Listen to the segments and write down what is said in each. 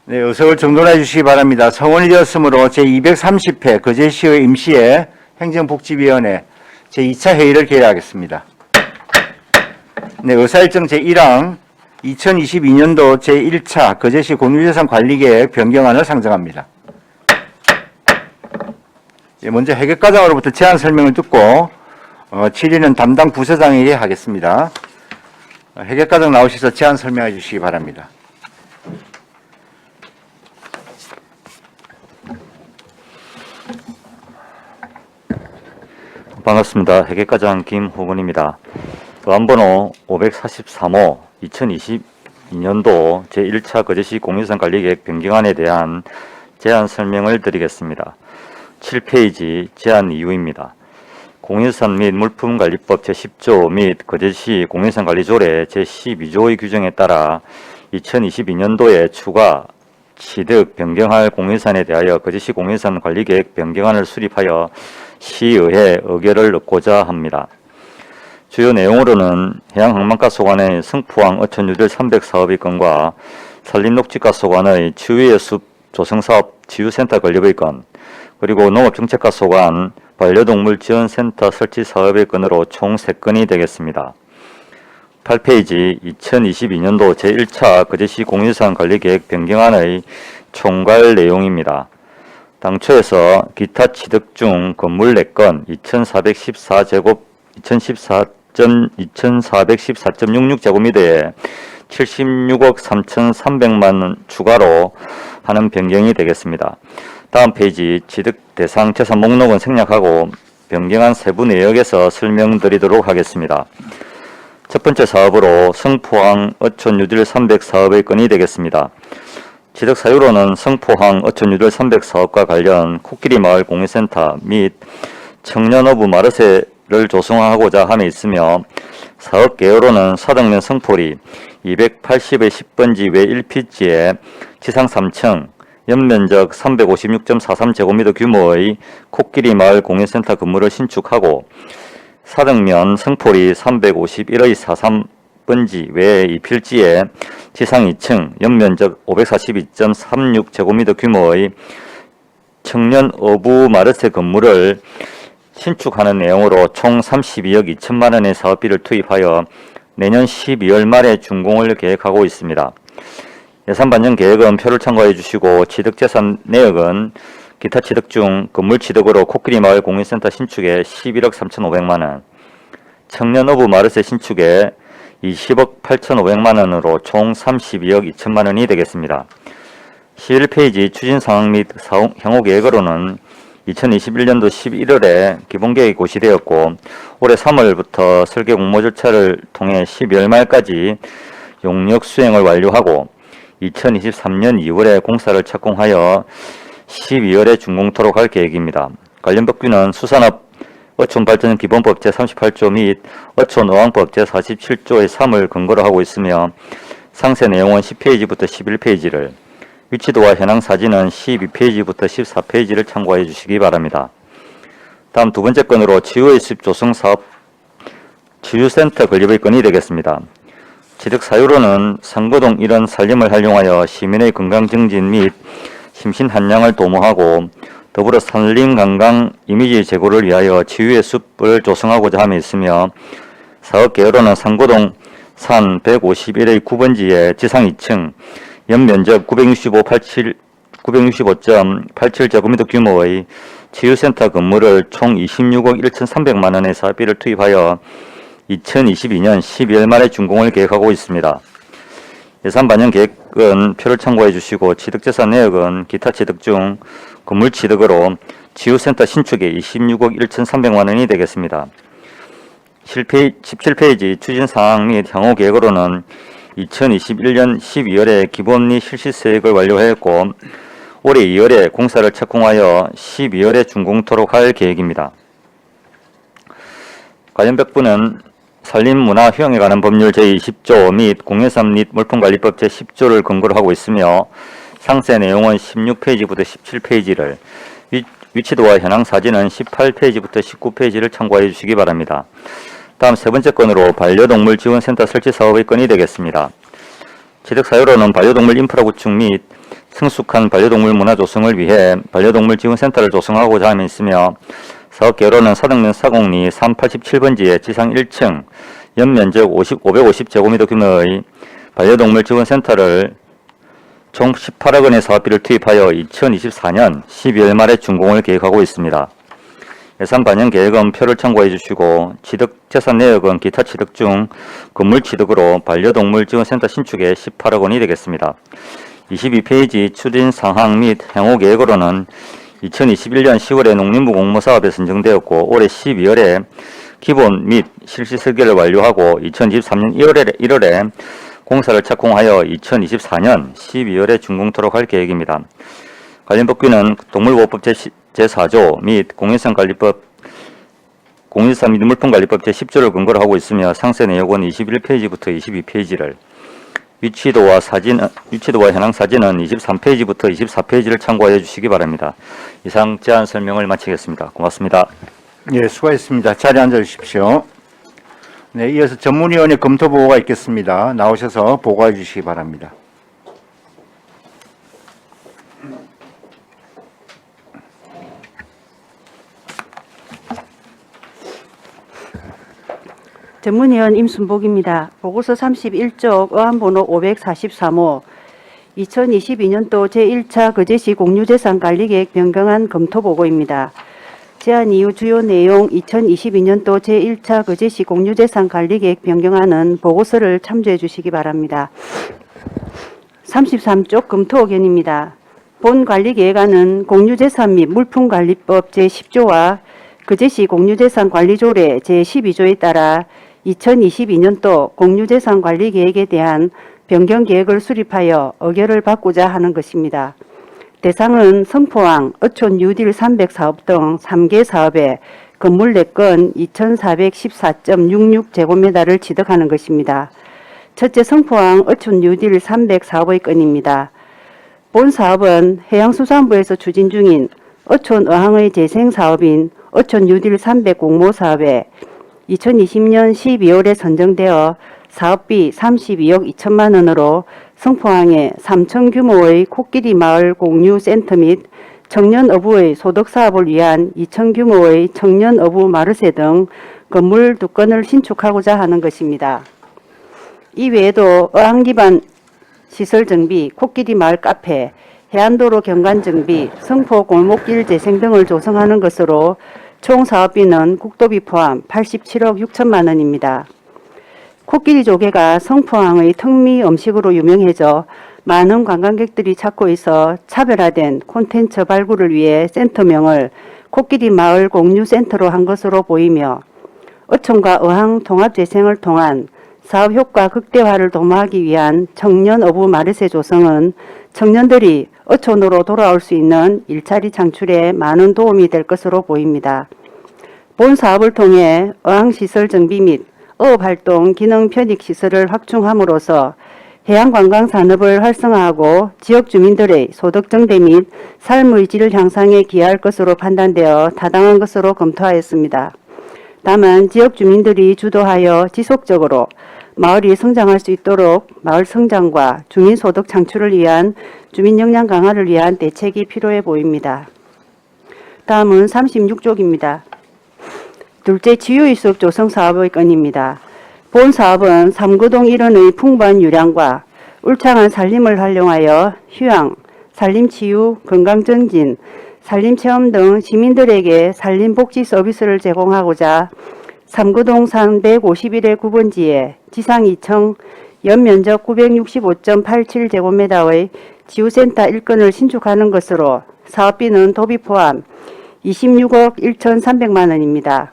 네, 의석을 정돈해 주시기 바랍니다. 성원이 되었으므로 제230회 거제시의 임시회 행정복지위원회 제2차 회의를 개회하겠습니다. 네, 의사일정 제1항 2022년도 제1차 거제시 공유재산 관리계획 변경안을 상정합니다. 먼저 회계과장으로부터 제안 설명을 듣고 질의는 담당 부서장에게 하겠습니다. 회계과장 나오셔서 제안 설명해 주시기 바랍니다. 반갑습니다. 회계과장 김호근입니다. 의안번호 543호 2022년도 제1차 거제시 공유재산 관리계획 변경안에 대한 제안 설명을 드리겠습니다. 7페이지 제안 이유입니다. 공유재산 및 물품관리법 제10조 및 거제시 공유재산 관리조례 제12조의 규정에 따라 2022년도에 추가 취득 변경할 공유재산에 대하여 거제시 공유재산 관리계획 변경안을 수립하여 시의회 의결을 얻고자 합니다. 주요 내용으로는 해양항만가소관의 승포항 어촌유들 300사업의 건과 산림녹지가소관의 추위의 숲 조성사업 치유센터 건립의 건, 그리고 농업정책가소관 반려동물 지원센터 설치 사업의 건으로 총 3건이 되겠습니다. 8페이지 2022년도 제1차 거제시 공유재산 관리계획 변경안의 총괄 내용입니다. 당초에서 기타 취득 중 건물 4건 2414제곱 2414.66제곱미터에 76억 3,300만원 추가로 하는 변경이 되겠습니다. 다음 페이지 취득 대상 재산 목록은 생략하고 변경한 세부 내역에서 설명드리도록 하겠습니다. 첫 번째 사업으로 성포항 어촌유들 300사업의 건이 되겠습니다. 취득 사유로는 성포항 어촌유들 300사업과 관련 코끼리 마을 공유센터 및 청년어부 마르세를 조성하고자 함에 있으며 사업 개요로는 사덕면 성포리 280의 10번지 외 1필지에 지상 3층 연면적 356.43제곱미터 규모의 코끼리 마을 공유센터 건물을 신축하고 사덕면 성포리 351의 43번지 외 2필지에 지상 2층 연면적 542.36제곱미터 규모의 청년 어부 마르세 건물을 신축하는 내용으로 총 32억 2천만원의 사업비를 투입하여 내년 12월 말에 준공을 계획하고 있습니다. 예산 반영 계획은 표를 참고해 주시고 취득재산 내역은 기타 취득 중 건물 취득으로 코끼리 마을 공유센터 신축에 11억 3,500만원, 청년어부 마르세 신축에 20억 8,500만원으로 총 32억 2천만원이 되겠습니다. 11페이지 추진사항 및 향후 계획으로는 2021년도 11월에 기본계획이 고시되었고 올해 3월부터 설계 공모 절차를 통해 12월 말까지 용역 수행을 완료하고 2023년 2월에 공사를 착공하여 12월에 준공토록 할 계획입니다. 관련 법규는 수산업 어촌발전기본법 제38조 및 어촌어항법 제47조의 3을 근거로 하고 있으며 상세 내용은 10페이지부터 11페이지를, 위치도와 현황 사진은 12페이지부터 14페이지를 참고해 주시기 바랍니다. 다음 두 번째 건으로 치유의 숲 조성사업 치유센터 건립의 건이 되겠습니다. 취득 사유로는 상고동 일원 산림을 활용하여 시민의 건강 증진 및 심신 한양을 도모하고 더불어 산림 관광 이미지 제고를 위하여 치유의 숲을 조성하고자 함에 있으며 사업 개요로는 상고동 산 151의 9번지에 지상 2층 연면적 965.87제곱미터 규모의 치유센터 건물을 총 26억 1,300만원의 사업비를 투입하여 2022년 12월 말에 준공을 계획하고 있습니다. 예산 반영 계획은 표를 참고해 주시고 취득재산 내역은 기타 취득 중 건물 취득으로 치유센터 신축에 26억 1,300만원이 되겠습니다. 17페이지 추진사항 및 향후 계획으로는 2021년 12월에 기본리 실시세액을 완료했고 올해 2월에 공사를 착공하여 12월에 준공토록 할 계획입니다. 관련 법부는 산림문화 휴양에 관한 법률 제20조 및 공유재산 및 물품관리법 제10조를 근거로 하고 있으며 상세 내용은 16페이지부터 17페이지를, 위치도와 현황 사진은 18페이지부터 19페이지를 참고해 주시기 바랍니다. 다음 세 번째 건으로 반려동물 지원센터 설치 사업의 건이 되겠습니다. 취득 사유로는 반려동물 인프라 구축 및 성숙한 반려동물 문화 조성을 위해 반려동물 지원센터를 조성하고자 함에 있으며 사업 개로는 사덕면 사공리 387번지에 지상 1층 연면적 550제곱미터 규모의 반려동물 지원센터를 총 18억 원의 사업비를 투입하여 2024년 12월 말에 준공을 계획하고 있습니다. 예산 반영 계획은 표를 참고해 주시고 취득 재산 내역은 기타 취득 중 건물 취득으로 반려동물 지원센터 신축에 18억 원이 되겠습니다. 22페이지 추진 상황 및 향후 계획으로는 2021년 10월에 농림부 공모 사업에 선정되었고 올해 12월에 기본 및 실시 설계를 완료하고 2023년 1월에 공사를 착공하여 2024년 12월에 준공토록 할 계획입니다. 관련 법규는 동물보호법 제4조 및 공인성관리법 공인사 및 물품관리법 제10조를 근거로 하고 있으며 상세 내역은 21페이지부터 22페이지를 위치도와 현황 사진은 23페이지부터 24페이지를 참고해 주시기 바랍니다. 이상 제안 설명을 마치겠습니다. 고맙습니다. 예, 수고하셨습니다. 자리에 앉아 주십시오. 네, 이어서 전문위원회 검토 보고가 있겠습니다. 나오셔서 보고해 주시기 바랍니다. 전문위원 임순복입니다. 보고서 31쪽 어안번호 543호 2022년도 제1차 거제시 공유재산관리계획 변경안 검토보고입니다. 제안 이후 주요 내용 2022년도 제1차 거제시 공유재산관리계획 변경안은 보고서를 참조해 주시기 바랍니다. 33쪽 검토 의견입니다. 본 관리계획안은 공유재산 및 물품관리법 제10조와 거제시 공유재산관리조례 제12조에 따라 2022년도 공유재산관리계획에 대한 변경계획을 수립하여 의결을 받고자 하는 것입니다. 대상은 성포항, 어촌 뉴딜 300사업 등 3개 사업에 건물 4건 2414.66제곱미터를 취득하는 것입니다. 첫째 성포항 어촌 뉴딜 300사업의 건입니다. 본 사업은 해양수산부에서 추진 중인 어촌 어항의 재생사업인 어촌 뉴딜 300 공모사업에 2020년 12월에 선정되어 사업비 32억 2천만 원으로 성포항에 3천 규모의 코끼리 마을 공유센터 및 청년 어부의 소득 사업을 위한 2천 규모의 청년 어부 마르세 등 건물 2건을 신축하고자 하는 것입니다. 이외에도 어항 기반 시설 정비, 코끼리 마을 카페, 해안도로 경관 정비, 성포 골목길 재생 등을 조성하는 것으로 총 사업비는 국도비 포함 87억 6천만 원입니다. 코끼리 조개가 성포항의 특미 음식으로 유명해져 많은 관광객들이 찾고 있어 차별화된 콘텐츠 발굴을 위해 센터명을 코끼리 마을 공유센터로 한 것으로 보이며 어촌과 어항 통합재생을 통한 사업 효과 극대화를 도모하기 위한 청년 어부 마르세 조성은 청년들이 어촌으로 돌아올 수 있는 일자리 창출에 많은 도움이 될 것으로 보입니다. 본 사업을 통해 어항시설 정비 및 어업활동 기능 편익 시설을 확충함으로써 해양관광산업을 활성화하고 지역 주민들의 소득 증대 및 삶의 질 향상에 기여할 것으로 판단되어 타당한 것으로 검토하였습니다. 다만 지역 주민들이 주도하여 지속적으로 마을이 성장할 수 있도록 마을 성장과 주민 소득 창출을 위한 주민 역량 강화를 위한 대책이 필요해 보입니다. 다음은 36쪽입니다. 둘째, 지유이숲 조성 사업의 건입니다. 본 사업은 삼구동 일원의 풍부한 유량과 울창한 산림을 활용하여 휴양, 산림치유, 건강증진, 산림체험 등 시민들에게 산림복지 서비스를 제공하고자 삼구동 351의 9번지에 지상 2층 연면적 965.87제곱미터의 지우센터 1건을 신축하는 것으로 사업비는 도비 포함 26억 1,300만 원입니다.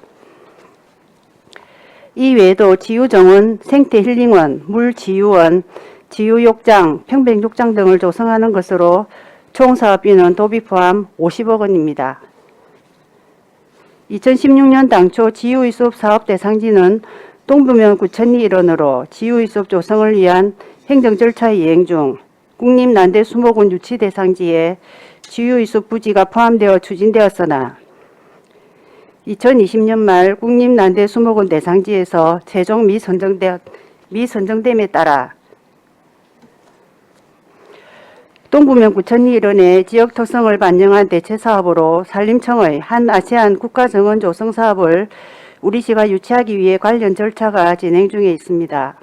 이외에도 지유정원, 생태힐링원, 물지유원, 지유욕장, 평백욕장 등을 조성하는 것으로 총 사업비는 도비 포함 50억 원입니다. 2016년 당초 지유이숲 사업 대상지는 동부면 구천리 일원으로 지유이숲 조성을 위한 행정 절차 이행 중 국립난대 수목원 유치 대상지에 지유이숲 부지가 포함되어 추진되었으나 2020년 말 국립난대 수목원 대상지에서 최종 미선정됨에 따라 동부면 구천리 일원의 지역 특성을 반영한 대체 사업으로 산림청의 한 아세안 국가정원 조성 사업을 우리시가 유치하기 위해 관련 절차가 진행 중에 있습니다.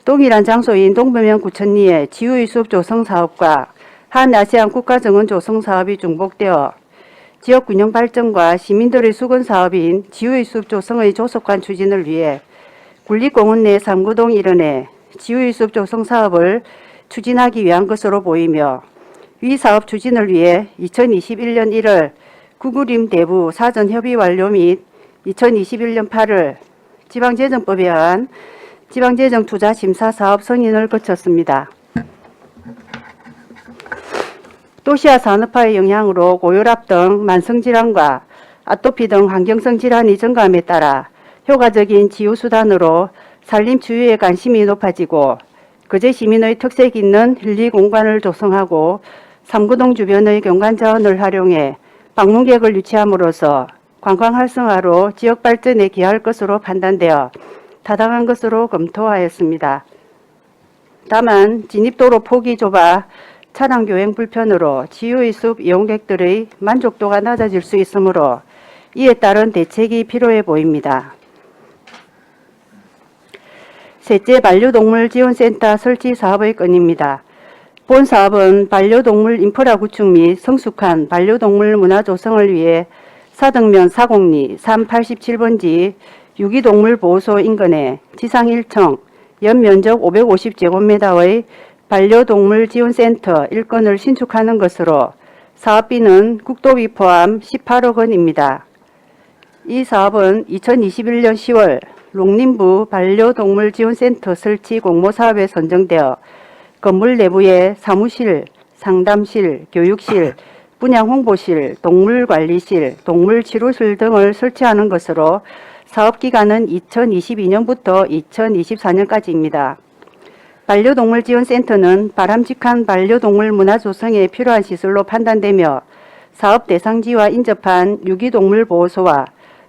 동일한 장소인 동부면 구천리의 지우의 숲 조성 사업과 한 아세안 국가정원 조성 사업이 중복되어 지역 균형 발전과 시민들의 수건 사업인 지우의 숲 조성의 조속한 추진을 위해 군립공원 내 삼구동 일원의 지우의 숲 조성 사업을 추진하기 위한 것으로 보이며 위 사업 추진을 위해 2021년 1월 구구림 대부 사전 협의 완료 및 2021년 8월 지방재정법에 의한 지방재정 투자 심사 사업 승인을 거쳤습니다. 도시화 산업화의 영향으로 고혈압 등 만성질환과 아토피 등 환경성 질환이 증가함에 따라 효과적인 치유수단으로 산림 치유에 관심이 높아지고 거제 시민의 특색 있는 힐리 공간을 조성하고 삼구동 주변의 경관 자원을 활용해 방문객을 유치함으로써 관광 활성화로 지역 발전에 기여할 것으로 판단되어 타당한 것으로 검토하였습니다. 다만 진입도로 폭이 좁아 차량 교행 불편으로 지유의 숲 이용객들의 만족도가 낮아질 수 있으므로 이에 따른 대책이 필요해 보입니다. 셋째, 반려동물 지원센터 설치 사업의 건입니다. 본 사업은 반려동물 인프라 구축 및 성숙한 반려동물 문화 조성을 위해 사등면 사곡리 387번지 유기동물 보호소 인근에 지상 1층, 연면적 550제곱미터의 반려동물 지원센터 1건을 신축하는 것으로 사업비는 국도비 포함 18억 원입니다. 이 사업은 2021년 10월 농림부 반려동물 지원센터 설치 공모사업에 선정되어 건물 내부에 사무실, 상담실, 교육실, 분양홍보실, 동물관리실, 동물치료실 등을 설치하는 것으로 사업기간은 2022년부터 2024년까지입니다. 반려동물 지원센터는 바람직한 반려동물 문화 조성에 필요한 시설로 판단되며 사업 대상지와 인접한 유기동물 보호소와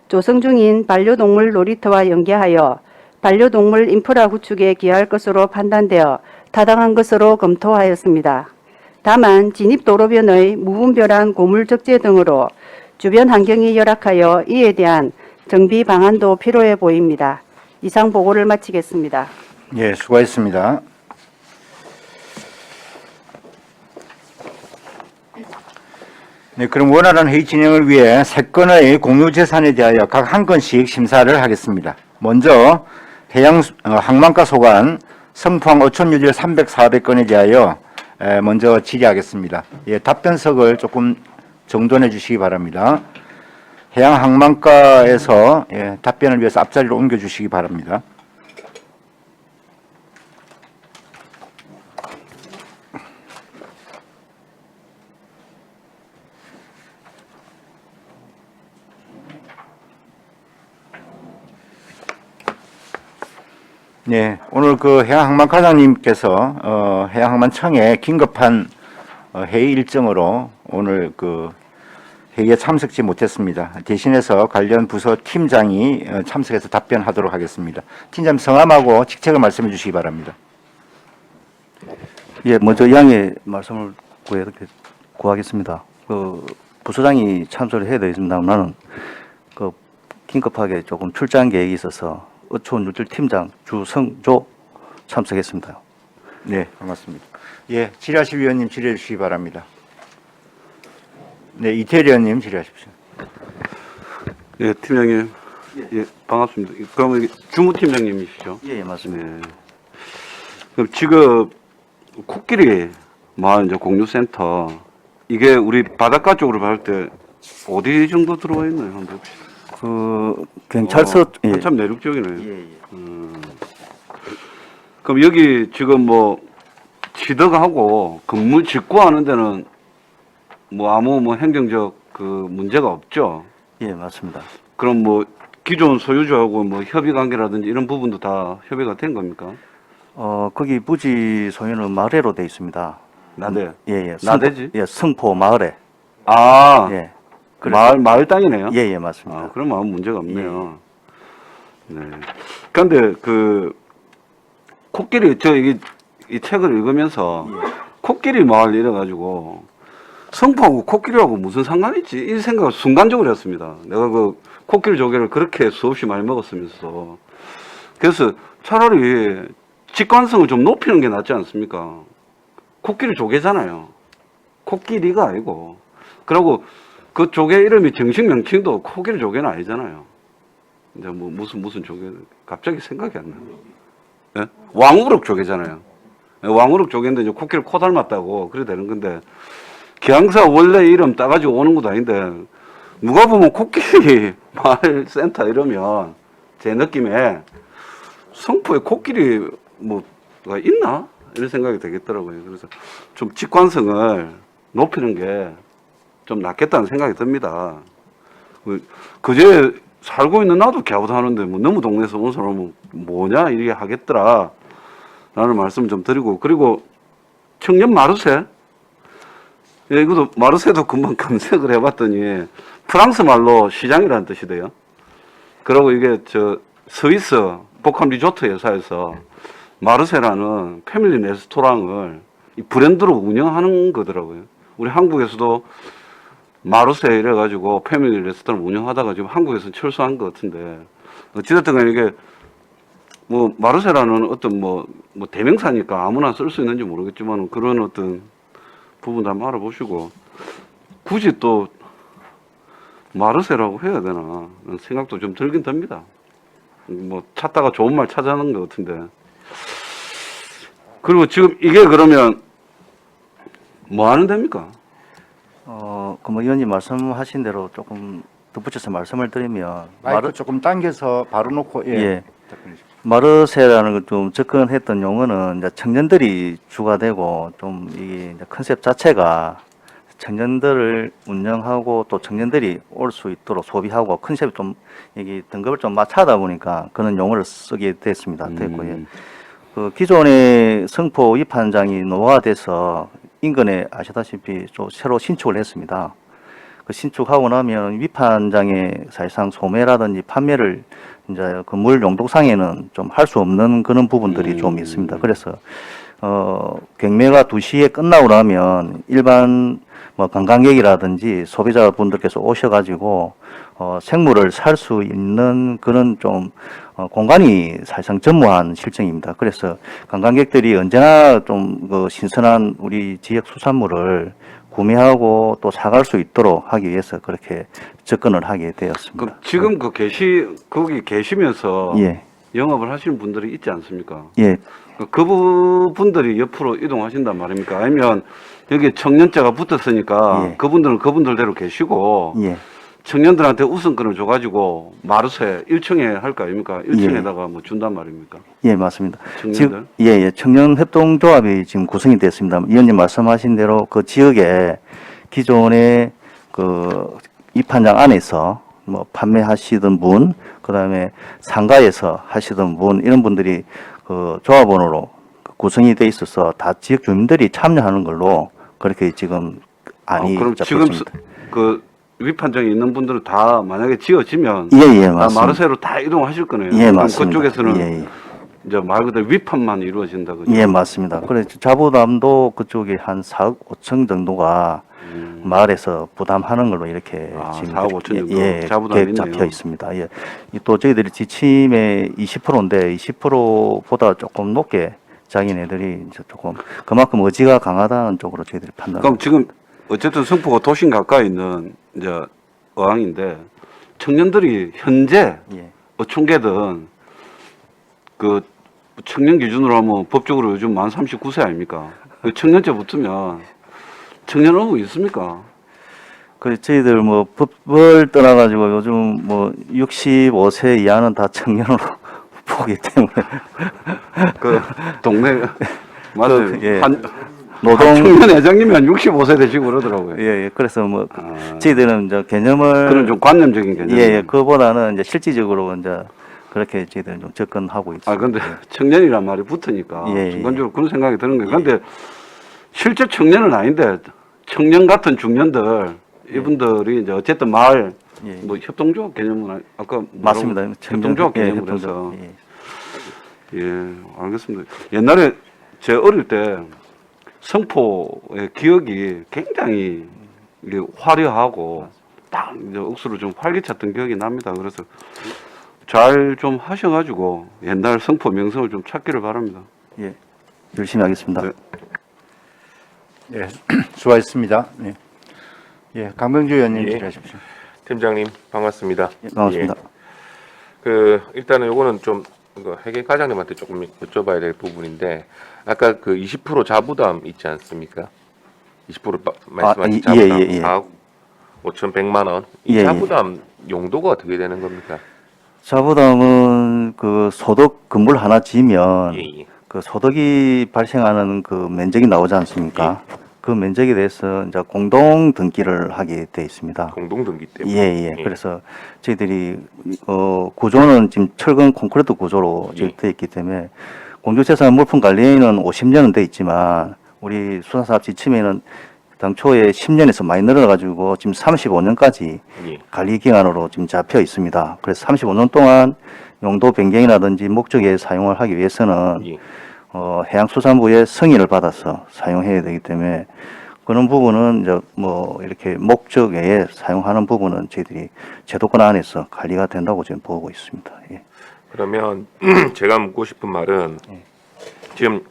조성 중인 반려동물 놀이터와 연계하여 반려동물 인프라 구축에 기여할 것으로 판단되어 타당한 것으로 검토하였습니다. 다만 진입도로변의 무분별한 고물 적재 등으로 주변 환경이 열악하여 이에 대한 정비 방안도 필요해 보입니다. 이상 보고를 마치겠습니다. 예, 수고하셨습니다. 네, 그럼 원활한 회의 진행을 위해 3건의 공유재산에 대하여 각 한 건씩 심사를 하겠습니다. 먼저 항만가 소관 성포항 어촌유질 304건에 대하여 먼저 질의하겠습니다. 예, 답변석을 조금 정돈해 주시기 바랍니다. 해양 항만가에서 답변을 위해서 앞자리로 옮겨 주시기 바랍니다. 네, 오늘 그 해양항만과장님께서 해양항만청에 긴급한 회의 일정으로 오늘 그 회의에 참석지 못했습니다. 대신해서 관련 부서 팀장이 참석해서 답변하도록 하겠습니다. 팀장 성함하고 직책을 말씀해 주시기 바랍니다. 예, 먼저 이양의 말씀을 구하겠습니다. 그 부서장이 참석을 해야 되겠습니다만은 그 긴급하게 조금 출장 계획이 있어서 어촌유질 팀장 주성조 참석했습니다. 네, 반갑습니다. 예, 질의하실 위원님 질의해 주시기 바랍니다. 네, 이태리 의원님 질의하십시오. 예, 팀장님. 예, 반갑습니다. 그러면 주무팀장님이시죠? 예, 맞습니다. 네. 그럼 지금 코끼리 마을 이제 공유센터 이게 우리 바닷가 쪽으로 갈 때 어디 정도 들어와 있나요? 한번 봅시다. 그 경찰서 예. 참 내륙 지역이네요. 예, 예. 그럼 여기 지금 뭐 취득하고 건물 짓고 하는 데는 뭐 아무 뭐 행정적 그 문제가 없죠. 예, 맞습니다. 그럼 뭐 기존 소유주하고 뭐 협의 관계라든지 이런 부분도 다 협의가 된 겁니까? 거기 부지 소유는 마을로 돼 있습니다. 나대. 예, 예. 나대지? 예, 성포 마을에. 아, 예. 마을 땅이네요. 예, 예, 맞습니다. 아, 그럼 아무 문제가 없네요. 네. 그런데 그 코끼리 이 책을 읽으면서 코끼리 마을 이래가지고 성포하고 코끼리하고 무슨 상관이 있지? 이 생각을 순간적으로 했습니다. 내가 그 코끼리 조개를 그렇게 수없이 많이 먹었으면서. 그래서 차라리 직관성을 좀 높이는 게 낫지 않습니까? 코끼리 조개잖아요. 코끼리가 아니고. 그리고 그 조개 이름이 정식 명칭도 코끼리 조개는 아니잖아요. 이제 뭐 무슨 조개, 갑자기 생각이 안 나요. 예? 왕우럭 조개잖아요. 예, 왕우럭 조개인데 이제 코끼리 코 닮았다고 그래 되는 건데, 기항사 원래 이름 따가지고 오는 것도 아닌데, 누가 보면 코끼리 마을 센터 이러면 제 느낌에 성포에 코끼리 뭐가 있나? 이런 생각이 되겠더라고요. 그래서 좀 직관성을 높이는 게 좀 낫겠다는 생각이 듭니다. 그제 살고 있는 나도 갸우뚱하는데 뭐 너무 동네에서 온 사람은 뭐냐 이렇게 하겠더라 라는 말씀 좀 드리고, 그리고 청년 마르세, 예, 이것도 마르세도 금방 검색을 해봤더니 프랑스 말로 시장이라는 뜻이대요. 그리고 이게 저 스위스 복합 리조트 회사에서 마르세라는 패밀리 레스토랑을 이 브랜드로 운영하는 거더라고요. 우리 한국에서도 마르세 이래가지고 패밀리 레스토랑 운영하다가 지금 한국에서 철수한 것 같은데, 어찌됐든 간에 이게 뭐 마르세라는 어떤 뭐 대명사니까 아무나 쓸 수 있는지 모르겠지만 그런 어떤 부분 한번 알아보시고, 굳이 또 마르세라고 해야 되나 라는 생각도 좀 들긴 듭니다. 뭐 찾다가 좋은 말 찾아낸 것 같은데. 그리고 지금 이게 그러면 뭐 하는 데입니까? 그뭐 의원님 말씀하신 대로 조금 덧붙여서 말씀을 드리면 마이크 조금 당겨서 바로 놓고 예. 마르세라는 걸 좀 접근했던 용어는 이제 청년들이 주가 되고, 좀 이게 이제 컨셉 자체가 청년들을 운영하고 또 청년들이 올 수 있도록 소비하고 컨셉이 좀 이게 등급을 좀 맞춰다 보니까 그런 용어를 쓰게 됐습니다. 됐고요. 그 기존의 성포 입한장이 노후화돼서 인근에 아시다시피 좀 새로 신축을 했습니다. 그 신축하고 나면 위판장의 사실상 소매라든지 판매를 이제 건물 용도상에는 좀 할 수 없는 그런 부분들이 좀 있습니다. 그래서 경매가 2시에 끝나고 나면 일반 뭐 관광객이라든지 소비자분들께서 오셔가지고 생물을 살 수 있는 그런 좀 공간이 사실상 전무한 실정입니다. 그래서 관광객들이 언제나 좀 그 신선한 우리 지역 수산물을 구매하고 또 사갈 수 있도록 하기 위해서 그렇게 접근을 하게 되었습니다. 그럼 지금 거기 계시면서 예, 영업을 하시는 분들이 있지 않습니까? 예, 그 분들이 옆으로 이동하신단 말입니까? 아니면 여기 청년자가 붙었으니까 예. 그분들은 그분들대로 계시고 예, 청년들한테 우선권을 줘가지고 마르세 1층에 할 거 아닙니까? 1층에다가 뭐 준단 말입니까? 예, 맞습니다. 청년들? 지금 예, 청년협동조합이 지금 구성이 됐습니다. 위원님 말씀하신 대로 그 지역에 기존의 그 입한장 안에서 뭐 판매하시던 분, 그다음에 상가에서 하시던 분, 이런 분들이 그 조합원으로 구성이 돼 있어서 다 지역 주민들이 참여하는 걸로 그렇게 지금 안이 그럼 잡혀 지금 있습니다. 그 위판장에 있는 분들은 다 만약에 지어지면 예, 예, 다 맞습니다. 마르세로 다 이동하실 거네요. 예, 그럼 맞습니다. 그쪽에서는 예, 예. 이제 말 그대로 위판만 이루어진다 그죠? 예, 맞습니다. 그래서 자부담도 그쪽에 한 4억 5천 정도가 마을에서 부담하는 걸로 이렇게 지금 4억 5천 정도 예, 자부담이 계획 잡혀 있네요. 있습니다. 예. 또 저희들이 지침의 20%인데 20%보다 조금 높게 자기네들이 이제 조금 그만큼 의지가 강하다는 쪽으로 저희들이 판단. 그럼 지금 어쨌든 성포가 도심 가까이 있는 이제 어항인데 청년들이 현재 예. 어촌계든 그 청년 기준으로 하면 법적으로 요즘 만 39세 아닙니까? 그 청년제 붙으면 청년 어부 있습니까? 그 저희들 뭐 법을 떠나가지고 요즘 뭐 65세 이하는 다 청년으로 보기 때문에 그 동네 맞아요. 예. 노동 청년 회장님이 한 65세 되시고 그러더라고요. 예, 예. 그래서 뭐 아, 저희들은 이제 개념을 그런 좀 관념적인 개념. 예, 예. 그보다는 이제 실질적으로 이제 그렇게 저희들은 좀 접근하고 있습니다. 아 근데 청년이란 말이 붙으니까 예, 예. 순간적으로 그런 생각이 드는 거예요. 근데 실제 청년은 아닌데 청년 같은 중년들 이분들이 이제 어쨌든 마을 예. 뭐 협동조합 개념은 아까 맞습니다. 협동조합 예, 개념으로 협동조합. 해서 예. 예 알겠습니다. 옛날에 제 어릴 때 성포의 기억이 굉장히 이게 화려하고 딱 이제 억수로 좀 활기찼던 기억이 납니다. 그래서 잘 좀 하셔가지고 옛날 성포 명성을 좀 찾기를 바랍니다. 예, 열심히 하겠습니다. 네. 네, 수고하셨습니다. 네. 예, 강병주 의원님 예. 질의하십시오. 팀장님 반갑습니다. 예, 반갑습니다. 일단은 요거는 좀 회계 과장님한테 조금 여쭤봐야 될 부분인데 아까 그 20% 자부담 있지 않습니까? 20% 말씀하신 자부담 예. 4억 5,100만 원. 이 예, 예. 자부담 용도가 어떻게 되는 겁니까? 자부담은 그 소득 건물 하나 지으면 예. 그 소득이 발생하는 그 면적이 나오지 않습니까? 그 면적에 대해서 이제 공동 등기를 하게 돼 있습니다. 공동 등기 때문에. 예. 그래서 저희들이 구조는 지금 철근 콘크리트 구조로 예. 지금 돼 있기 때문에 공유재산 물품 관리에는 50년은 돼 있지만 우리 수산사업 지침에는 당초에 10년에서 많이 늘어가지고 지금 35년까지 예. 관리 기간으로 지금 잡혀 있습니다. 그래서 35년 동안 용도 변경이라든지 목적에 사용을 하기 위해서는 예. 해양수산부의 승인을 받아서 사용해야 되기 때문에 그런 부분은 이제 뭐 이렇게 목적 외에 사용하는 부분은 저희들이 제도권 안에서 관리가 된다고 지금 보고 있습니다. 예. 그러면 제가 묻고 싶은 말은 지금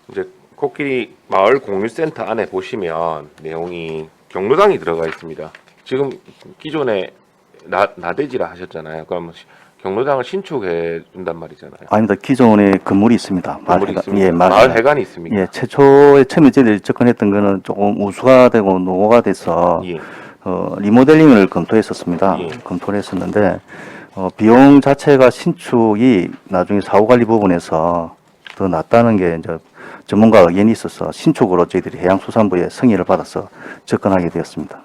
이제 코끼리 마을 공유센터 안에 보시면 내용이 경로당이 들어가 있습니다. 지금 기존에 나대지라 하셨잖아요. 그럼 경로당을 신축해 준단 말이잖아요. 아닙니다. 기존에 건물이 있습니다. 건물이 있습니다. 예, 마을 맞습니다. 해관이 있습니까? 예, 최초에 처음에 저희들이 접근했던 거는 조금 우수가 되고 노후가 돼서 예. 리모델링을 검토했었습니다. 예. 검토를 했었는데 비용 자체가 신축이 나중에 사후관리 부분에서 더 낫다는 게 이제 전문가 의견이 있어서 신축으로 저희들이 해양수산부의 승인을 받아서 접근하게 되었습니다.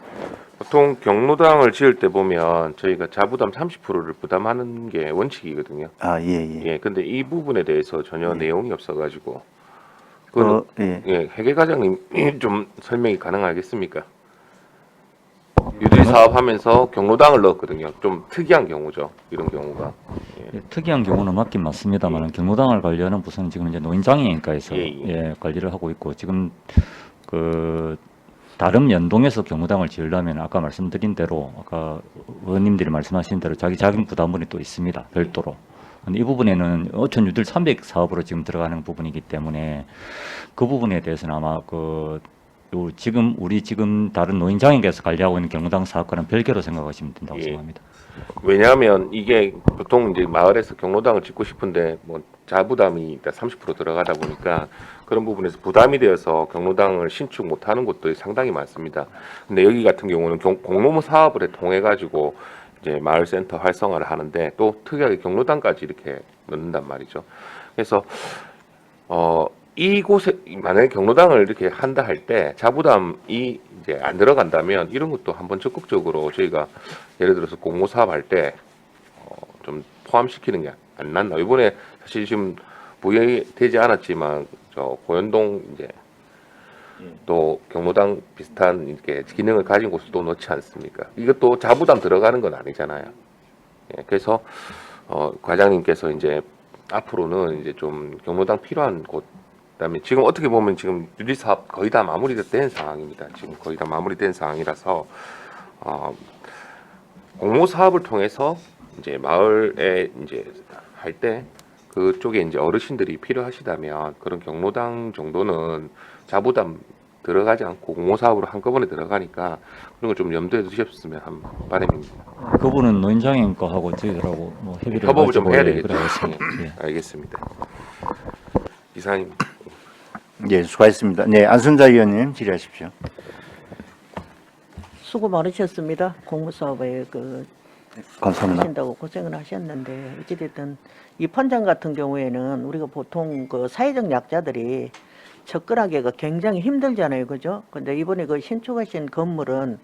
보통 경로당을 지을 때 보면 저희가 자부담 30%를 부담하는 게 원칙이거든요. 아, 예. 예, 근데 이 부분에 대해서 전혀 내용이 없어가지고 그거는 예. 예, 회계 과장님 좀 설명이 가능하겠습니까? 유지 사업하면서 경로당을 넣었거든요. 좀 특이한 경우죠. 이런 경우가. 예, 특이한 경우는 맞긴 맞습니다만 경로당을 관리하는 부서는 지금 이제 노인장애인과에서 예. 관리를 하고 있고 지금 그 다른 연동해서 경로당을 지으려면 아까 말씀드린 대로 아까 의원님들이 말씀하신 대로 자기 자금 부담분이 또 있습니다. 별도로. 근데 이 부분에는 어촌 유들 300 사업으로 지금 들어가는 부분이기 때문에 그 부분에 대해서는 아마 우리 지금 다른 노인장애인께서 관리하고 있는 경로당 사업과는 별개로 생각하시면 된다고 예. 생각합니다. 왜냐하면 이게 보통 이제 마을에서 경로당을 짓고 싶은데 뭐 자부담이 30% 들어가다 보니까 그런 부분에서 부담이 되어서 경로당을 신축 못하는 곳들이 상당히 많습니다. 근데 여기 같은 경우는 공로무 사업을 통해 가지고 이제 마을센터 활성화를 하는데 또 특이하게 경로당까지 이렇게 넣는단 말이죠. 그래서 이곳에 만약에 경로당을 이렇게 한다 할 때 자부담이 이제 안 들어간다면 이런 것도 한번 적극적으로 저희가 예를 들어서 공모 사업 할 때 좀 포함시키는 게 안 낫나. 이번에 사실 지금 부여되지 않았지만 저 고현동 이제 또 경로당 비슷한 이렇게 기능을 가진 곳을 또 넣지 않습니까? 이것도 자부담 들어가는 건 아니잖아요. 예, 그래서 과장님께서 이제 앞으로는 이제 좀 경로당 필요한 곳, 그다음에 지금 어떻게 보면 지금 유리 사업 거의 다 마무리된 상황입니다. 지금 거의 다 마무리된 상황이라서 공모 사업을 통해서 이제 마을에 이제 할 때 그쪽에 이제 어르신들이 필요하시다면 그런 경로당 정도는 자부담 들어가지 않고 공모 사업으로 한꺼번에 들어가니까 그런 걸 좀 염두에 두셨으면 한 바람입니다. 그 부분은 노인장애인과하고 저희들하고 뭐 협의를 협업을 좀 해가지고, 해야 예, 되겠죠. 그래야겠습니다. 예. 알겠습니다. 이사님. 예, 수고하셨습니다. 네, 안순자 의원님 질의하십시오. 수고 많으셨습니다. 공무사업에 감사합니다. 하신다고 고생을 하셨는데 어찌됐든 이 판장 같은 경우에는 우리가 보통 그 사회적 약자들이 접근하기가 굉장히 힘들잖아요, 그죠? 근데 이번에 그 신축하신 건물은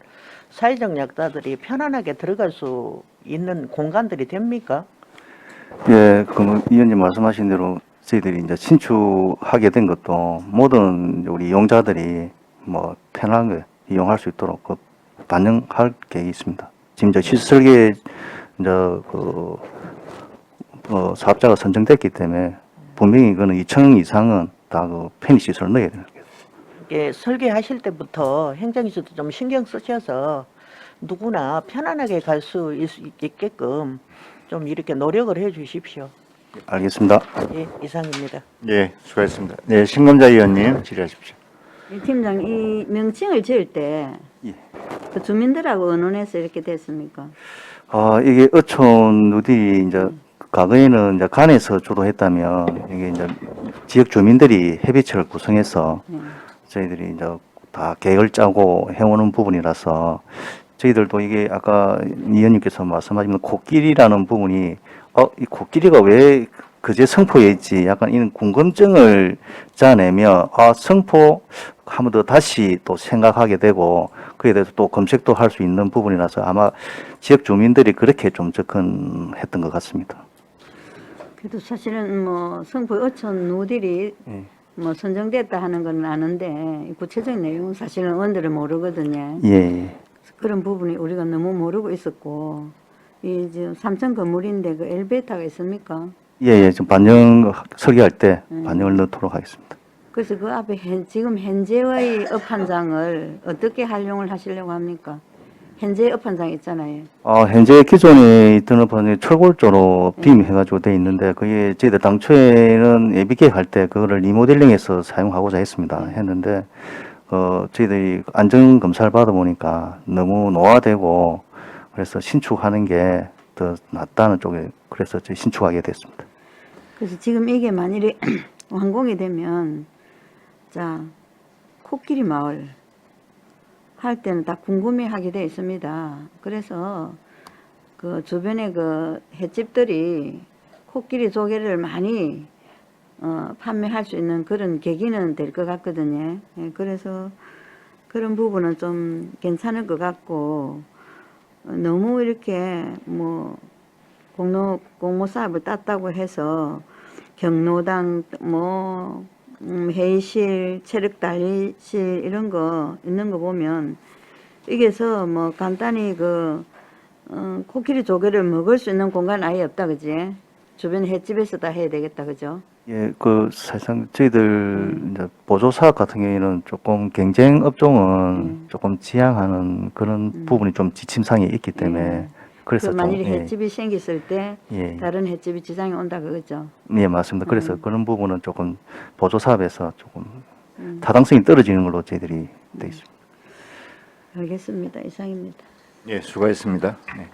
사회적 약자들이 편안하게 들어갈 수 있는 공간들이 됩니까? 예, 그 위원님 말씀하신 대로 저희들이 이제 신축하게 된 것도 모든 우리 이용자들이 뭐 편하게 이용할 수 있도록 반영할 계획이 있습니다. 지금 이제 시설계 이제 사업자가 선정됐기 때문에 분명히 그는 2층 이상은 다 편의 시설을 넣어야 되는 거예요. 이렇게 설계하실 때부터 행정에서도 좀 신경 쓰셔서 누구나 편안하게 갈 수 있게끔 좀 이렇게 노력을 해 주십시오. 알겠습니다. 예, 이상입니다. 예, 수고했습니다. 네, 신검자 의원님 질의하십시오. 이 팀장, 이 명칭을 지을 때 예. 그 주민들하고 의논해서 이렇게 됐습니까? 이게 어촌 누딜이 이제 과거에는 이제 간에서 주도했다면 이게 이제 지역 주민들이 협의체를 구성해서 저희들이 이제 다 계획을 짜고 해오는 부분이라서 저희들도 이게 아까 이 의원님께서 말씀하신 코끼리라는 부분이 이 코끼리가 왜 그제 성포에 있지 약간 이런 궁금증을 짜내면 성포 한 번 더 다시 또 생각하게 되고 그에 대해서 또 검색도 할 수 있는 부분이라서 아마 지역 주민들이 그렇게 좀 접근했던 것 같습니다. 그래도 사실은 뭐 성포 어촌 누딜이 예. 뭐 선정됐다 하는 건 아는데 이 구체적인 내용은 사실은 의원들은 모르거든요. 예. 그런 부분이 우리가 너무 모르고 있었고 이 지금 3층 건물인데 그 엘리베이터가 있습니까? 예. 좀 반영 설계할 때 반영을 넣도록 하겠습니다. 그래서 그 앞에 지금 현재의 업한장을 어떻게 활용을 하시려고 합니까? 현재 업한장 있잖아요. 현재 기존에 있던 업은 철골조로 빔해가지고 돼 있는데 그게 저희들 당초에는 예비 계획할 때 그거를 리모델링해서 사용하고자 했는데 저희들이 안전 검사를 받아 보니까 너무 노화되고 그래서 신축하는 게 더 낫다는 쪽에 그래서 저희 신축하게 됐습니다. 그래서 지금 이게 만일에 완공이 되면 자 코끼리 마을 할 때는 다 궁금해하게 돼 있습니다. 그래서 그 주변에 그 횟집들이 코끼리 조개를 많이 판매할 수 있는 그런 계기는 될 것 같거든요. 예, 그래서 그런 부분은 좀 괜찮을 것 같고 너무 이렇게 뭐 공모 사업을 땄다고 해서 경로당 뭐 회의실, 체력 달리실 이런 거 있는 거 보면 여기서 뭐 간단히 그 코끼리 조개를 먹을 수 있는 공간 아예 없다 그지? 주변 횟집에서 다 해야 되겠다 그죠? 예, 사실상 저희들 이제 보조 사업 같은 경우에는 조금 경쟁 업종은 조금 지향하는 그런 부분이 좀 지침상에 있기 때문에 그래서 그 만일에 좀, 횟집이 생겼을 때 예. 다른 횟집이 지장이 온다 그거죠? 예, 맞습니다. 그래서 그런 부분은 조금 보조 사업에서 조금 타당성이 떨어지는 걸로 저희들이 돼 있습니다. 알겠습니다. 이상입니다. 예, 수고했습니다. 네.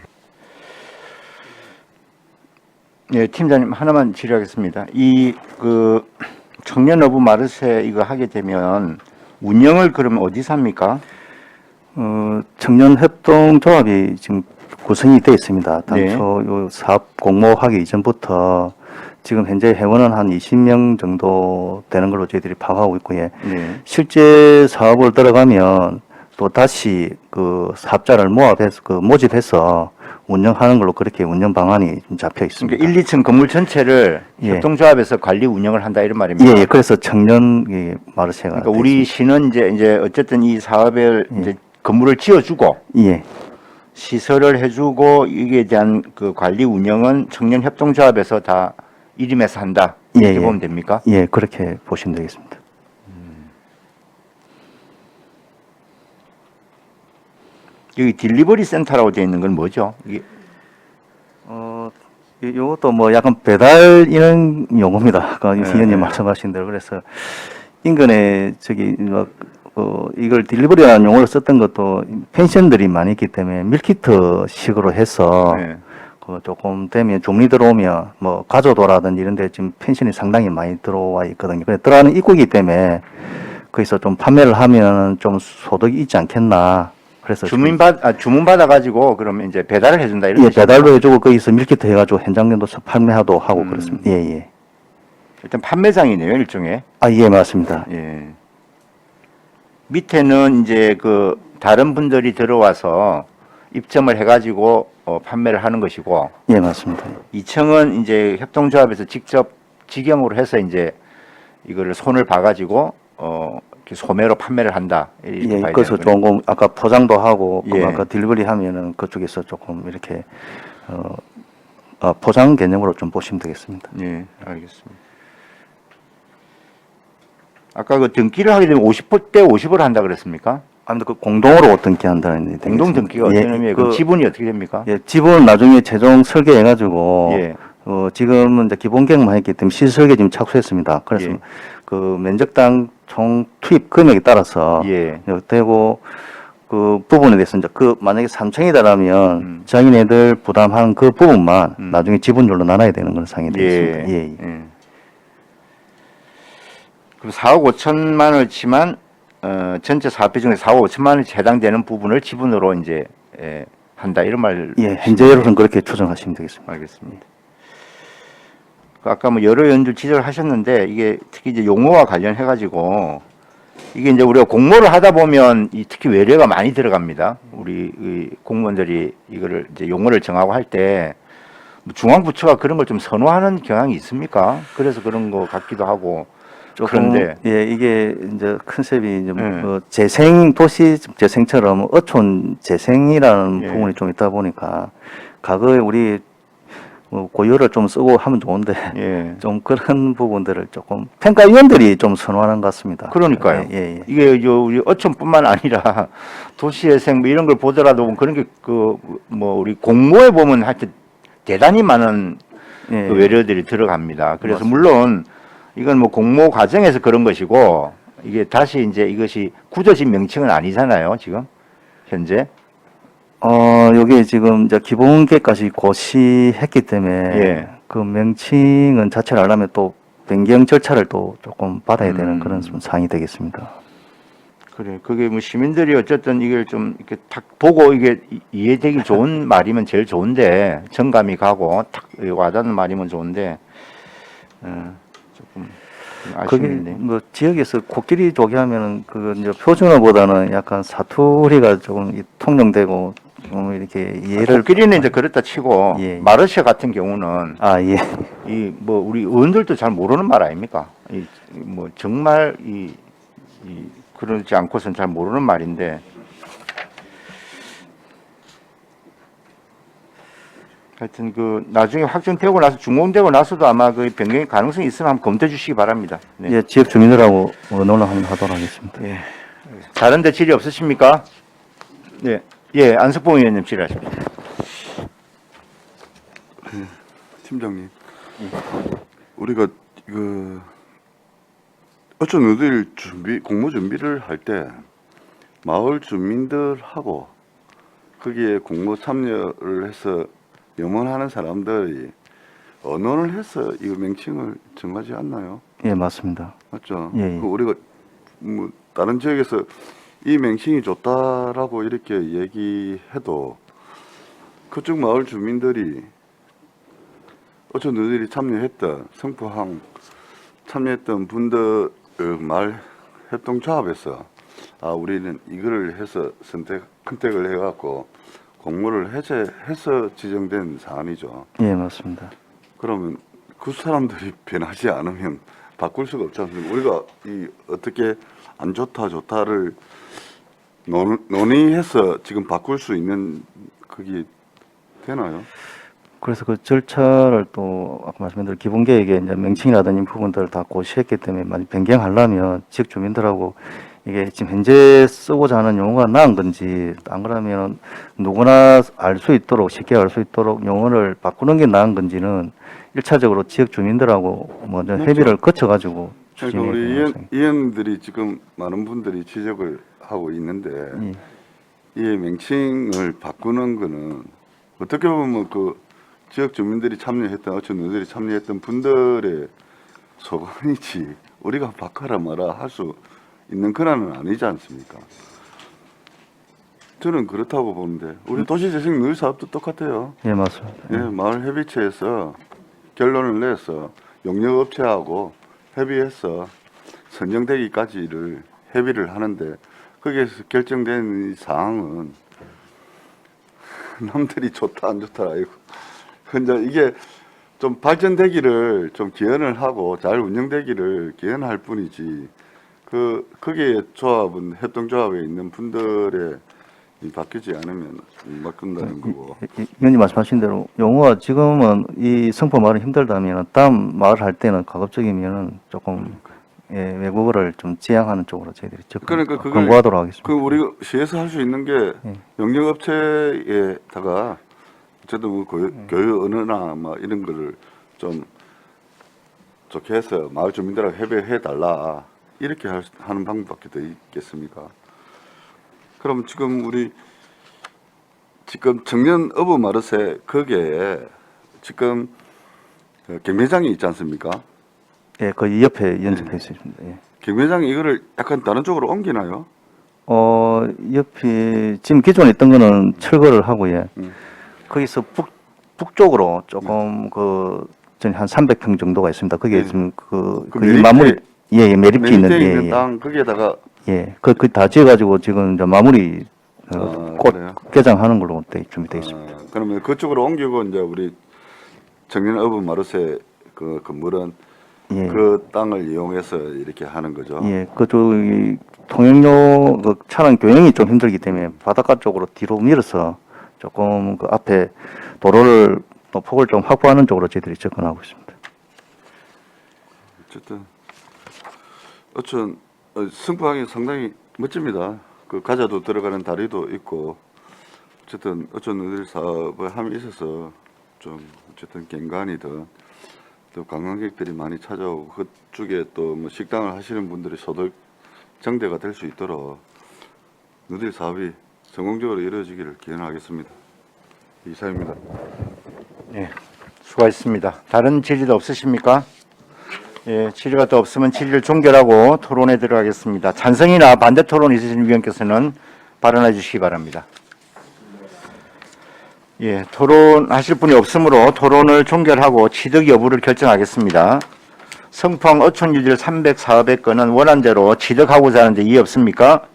예, 팀장님 하나만 질의하겠습니다. 이 그 청년 어부 마르세 이거 하게 되면 운영을 그러면 어디서 합니까? 청년협동조합이 지금 구성이 되어 있습니다. 당초 네. 요 사업 공모하기 이전부터 지금 현재 회원은 한 20명 정도 되는 걸로 저희들이 파악하고 있고요. 네. 실제 사업을 들어가면 또 다시 그 사업자를 모집해서 운영하는 걸로 그렇게 운영 방안이 좀 잡혀 있습니다. 그러니까 1, 2층 건물 전체를 예. 협동조합에서 관리 운영을 한다 이런 말입니다. 예, 그래서 청년 마르세가 그러니까 우리 시는 이제 어쨌든 이 사업을 이제 건물을 지어주고 예. 시설을 해주고 이게 대한 그 관리 운영은 청년 협동조합에서 다 일임해서 한다 이렇게 예, 예. 보면 됩니까? 예, 그렇게 보시면 되겠습니다. 여기 딜리버리 센터라고 되어 있는 건 뭐죠? 이게 요것도 뭐 약간 배달 이런 용어입니다. 아까 네. 위원님 말씀하신 대로 그래서 인근에 이걸 딜리버리라는 용어를 썼던 것도 펜션들이 많이 있기 때문에 밀키트식으로 해서 네. 그 조금 되면 종리 들어오면 뭐 가조도라든지 이런 데 지금 펜션이 상당히 많이 들어와 있거든요. 그래 들어가는 입구이기 때문에 거기서 좀 판매를 하면 좀 소득이 있지 않겠나. 그래서 주문 받아 가지고 그러면 이제 배달을 해준다 이런 예, 뜻이죠? 배달도 해주고 거기서 밀키트 해가지고 현장에도 판매하도 하고 그렇습니다. 예, 예. 일단 판매장이네요 일종의. 예, 맞습니다. 예. 밑에는 이제 그 다른 분들이 들어와서 입점을 해가지고 판매를 하는 것이고, 예, 맞습니다. 2층은 이제 협동조합에서 직접 직영으로 해서 이제 이거를 손을 봐가지고 이렇게 소매로 판매를 한다. 이렇게 예, 봐야 그래서 되는군요. 조금 아까 포장도 하고 예. 아까 딜리버리 하면은 그쪽에서 조금 이렇게 포장 개념으로 좀 보시면 되겠습니다. 예, 알겠습니다. 아까 그 등기를 하게 되면 50대 50을 한다 그랬습니까? 아무튼 그 공동으로 등기한다는 얘기 공동 등기가 어떤 의미예요? 그 지분이 어떻게 됩니까? 예, 지분 나중에 최종 설계해가지고 예. 지금은 이제 기본 계획만 했기 때문에 시설계 지금 착수했습니다. 그래서 예. 그 면적당 총 투입 금액에 따라서 예. 되고 그 부분에 대해서 이제 그 만약에 3층이다라면 자기네들 부담한 그 부분만 나중에 지분율로 나눠야 되는 그런 상황이 되겠습니다. 예. 예. 그럼 4억 5천만 원치만 전체 사업비 중에 4억 5천만 원이 해당되는 부분을 지분으로 이제 한다 이런 말. 예, 현재로서는 그렇게 추정하시면 되겠습니다. 알겠습니다. 그 아까 뭐 여러 연들 지적하셨는데 이게 특히 이제 용어와 관련해 가지고 이게 이제 우리가 공모를 하다 보면 이 특히 외래가 많이 들어갑니다. 우리 이 공무원들이 이거를 이제 용어를 정하고 할 때 중앙부처가 그런 걸 좀 선호하는 경향이 있습니까? 그래서 그런 거 같기도 하고. 그런데 예, 이게 이제 컨셉이 이제 뭐 재생 도시 재생처럼 어촌 재생이라는 예. 부분이 좀 있다 보니까 과거에 우리 뭐 고유를 좀 쓰고 하면 좋은데 예. 좀 그런 부분들을 조금 평가위원들이 좀 선호하는 것 같습니다. 그러니까요. 예. 이게 저 우리 어촌뿐만 아니라 도시재생 뭐 이런 걸 보더라도 그런 게 그 뭐 우리 공모에 보면 하여튼 대단히 많은 예. 그 외래들이 들어갑니다. 그래서 물론 이건 뭐 공모 과정에서 그런 것이고 이게 다시 이제 이것이 굳어진 명칭은 아니잖아요. 지금 현재. 여기 지금 이제 기본계까지 고시했기 때문에 예. 그 명칭은 자체를 하려면 또 변경 절차를 또 조금 받아야 되는 그런 좀 사항이 되겠습니다. 그래. 그게 뭐 시민들이 어쨌든 이걸 좀 이렇게 탁 보고 이게 이해되기 좋은 말이면 제일 좋은데 정감이 가고 탁 와닿는 말이면 좋은데 조금 그게 아쉽네. 뭐 지역에서 코끼리 조개하면은 그 이제 표준어보다는 약간 사투리가 조금 통용되고 좀 이렇게 이해를 코끼리는 이제 그렇다 치고 예. 마르쉐 같은 경우는 예. 이 뭐 우리 어른들도 잘 모르는 말 아닙니까? 이 뭐 정말 이 그러지 않고선 잘 모르는 말인데 하여튼 그 나중에 확정되고 나서 준공되고 나서도 아마 그 변경의 가능성이 있으면 한번 검토해 주시기 바랍니다. 네. 예, 지역 주민들하고 논의를 한번 하도록 하겠습니다. 예. 다른 데 질의 없으십니까? 네. 예, 안석봉 의원님 질의하십시오. 팀장님, 우리가 그 어촌 누들 공모 준비를 할 때 마을 주민들하고 거기에 공모 참여를 해서 염원하는 사람들이 언론을 해서 이 명칭을 정하지 않나요? 예, 맞습니다. 맞죠? 예, 예. 그 우리가 뭐 다른 지역에서 이 명칭이 좋다라고 이렇게 얘기해도 그쪽 마을 주민들이 어촌 누들이 참여했던 성포항 참여했던 분들 마을 협동조합에서 우리는 이거를 해서 선택을 해갖고 공모를 해서 지정된 사안이죠. 예, 맞습니다. 그러면 그 사람들이 변하지 않으면 바꿀 수가 없지 않습니까? 우리가 이 어떻게 안 좋다 좋다를 논의해서 지금 바꿀 수 있는 그게 되나요? 그래서 그 절차를 또 아까 말씀드린 대로 기본계획에 이제 명칭이라든지 부분들을 다 고시했기 때문에 만약 변경하려면 지역 주민들하고 이게 지금 현재 쓰고자 하는 용어가 나은 건지 안 그러면 누구나 알 수 있도록 쉽게 알 수 있도록 용어를 바꾸는 게 나은 건지는 1차적으로 지역 주민들하고 먼저 협의를 거쳐가지고 그러니까 추진해야 우리 되는 의원들이 지금 많은 분들이 지적을 하고 있는데 이 명칭을 바꾸는 거는 어떻게 보면 그 지역 주민들이 참여했던 어촌 누들이 참여했던 분들의 소관이지 우리가 바꿔라 마라 할 수 있는 권한은 아니지 않습니까? 저는 그렇다고 보는데 우리 도시재생 누리 사업도 똑같아요. 예, 맞습니다. 예, 마을 협의체에서 결론을 내서 용역업체하고 협의해서 선정되기까지를 협의를 하는데 거기에서 결정된 이 사항은 남들이 좋다 안 좋다 아니고 근데 이게 좀 발전되기를 좀 기원을 하고 잘 운영되기를 기원할 뿐이지 거기에 조합은 협동조합에 있는 분들의 바뀌지 않으면 못 바꾼다는 거고. 의원님 말씀하신 대로 용어가 지금은 이 성포 마을이 힘들다면 다음 마을 할 때는 가급적이면 조금 외국어를 좀 지향하는 쪽으로 저희들이 그러니까 그걸 권고하도록 하겠습니다. 그 우리 시에서 할 수 있는 게 영역업체에다가 어쨌든 뭐 교육 언어나 뭐 이런 거를 좀 좋게 해서 마을 주민들하고 협의해 달라 이렇게 하는 방법밖에 더 있겠습니까? 그럼 지금 우리 지금 청년 어부 마르세 거기에 지금 경매장이 있지 않습니까? 예, 거기 옆에 연접해 있습니다. 예. 경매장이 이거를 약간 다른 쪽으로 옮기나요? 옆에 지금 기존에 있던 거는 철거를 하고 예. 거기서 북쪽으로 조금 한 300평 정도가 있습니다. 거기에 지금 거기 메리트- 마무리 메리트 있는 메리트에 있는 예. 땅 거기에다가 그 다 지어가지고 지금 이제 마무리 꽃 그래요? 개장하는 걸로 준비되어 있습니다. 그러면 그쪽으로 옮기고 이제 우리 청년 어부 마르세 그 건물은 예. 그 땅을 이용해서 이렇게 하는 거죠. 예, 그쪽이 통행료 차량 교행이 좀 힘들기 때문에 바닷가 쪽으로 뒤로 밀어서 조금 그 앞에 도로를 폭을 좀 확보하는 쪽으로 저희들이 접근하고 있습니다. 어쨌든 승부항이 상당히 멋집니다. 그 가자도 들어가는 다리도 있고 어쨌든 어촌 사업을 함에 있어서 좀 어쨌든 경관이든 또 관광객들이 많이 찾아오고 그쪽에 또 뭐 식당을 하시는 분들이 소득 정대가 될 수 있도록 누들 사업이 성공적으로 이루어지기를 기원하겠습니다. 이사입니다. 네, 수고하셨습니다. 다른 질의도 없으십니까? 예, 질의가 또 없으면 질의를 종결하고 토론에 들어가겠습니다. 찬성이나 반대 토론 있으신 위원께서는 발언해 주시기 바랍니다. 예, 토론하실 분이 없으므로 토론을 종결하고 취득 여부를 결정하겠습니다. 성평 어촌 유질 304회 건은 원안대로 취득하고자 하는데 이의 없습니까?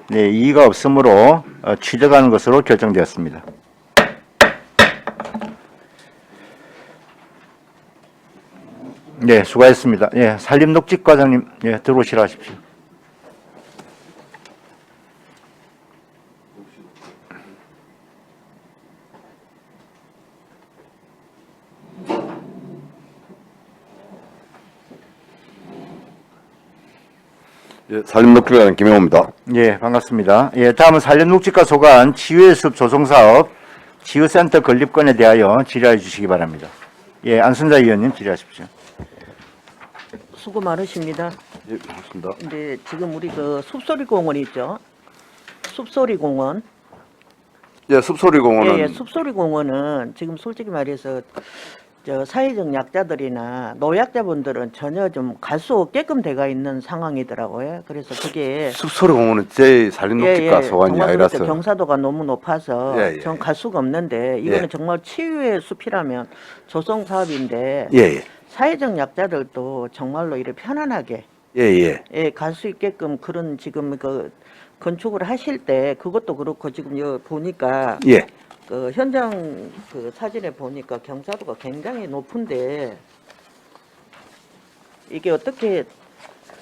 네, 이의가 없으므로 취득하는 것으로 결정되었습니다. 네, 수고하셨습니다. 예, 산림녹지과장님, 예, 들어오시라 하십시오. 예, 산림녹지과장 김영호입니다. 예, 반갑습니다. 예, 다음은 산림녹지과 소관 치유해숲 조성사업 치유센터 건립건에 대하여 질의해 주시기 바랍니다. 예, 안순자 의원님 질의하십시오. 수고 많으십니다. 예, 반갑습니다. 근데 지금 우리 그 숲소리 공원 있죠? 숲소리 공원. 예, 숲소리 공원은 예, 숲소리 공원은 지금 솔직히 말해서 사회적 약자들이나 노약자분들은 전혀 좀 갈 수 없게끔 돼가 있는 상황이더라고요. 그래서 그게 숲소리 공원은 제 산림녹지과 소관이 정말 아니라서 그렇죠. 경사도가 너무 높아서 예, 예. 전 갈 수가 없는데 이거는 예. 정말 치유의 숲이라면 조성 사업인데 예, 예, 사회적 약자들도 정말로 이렇게 편안하게 예, 예, 예, 갈 수 있게끔 그런 지금 그 건축을 하실 때 그것도 그렇고 지금 여 보니까 예, 그 현장 그 사진에 보니까 경사도가 굉장히 높은데 이게 어떻게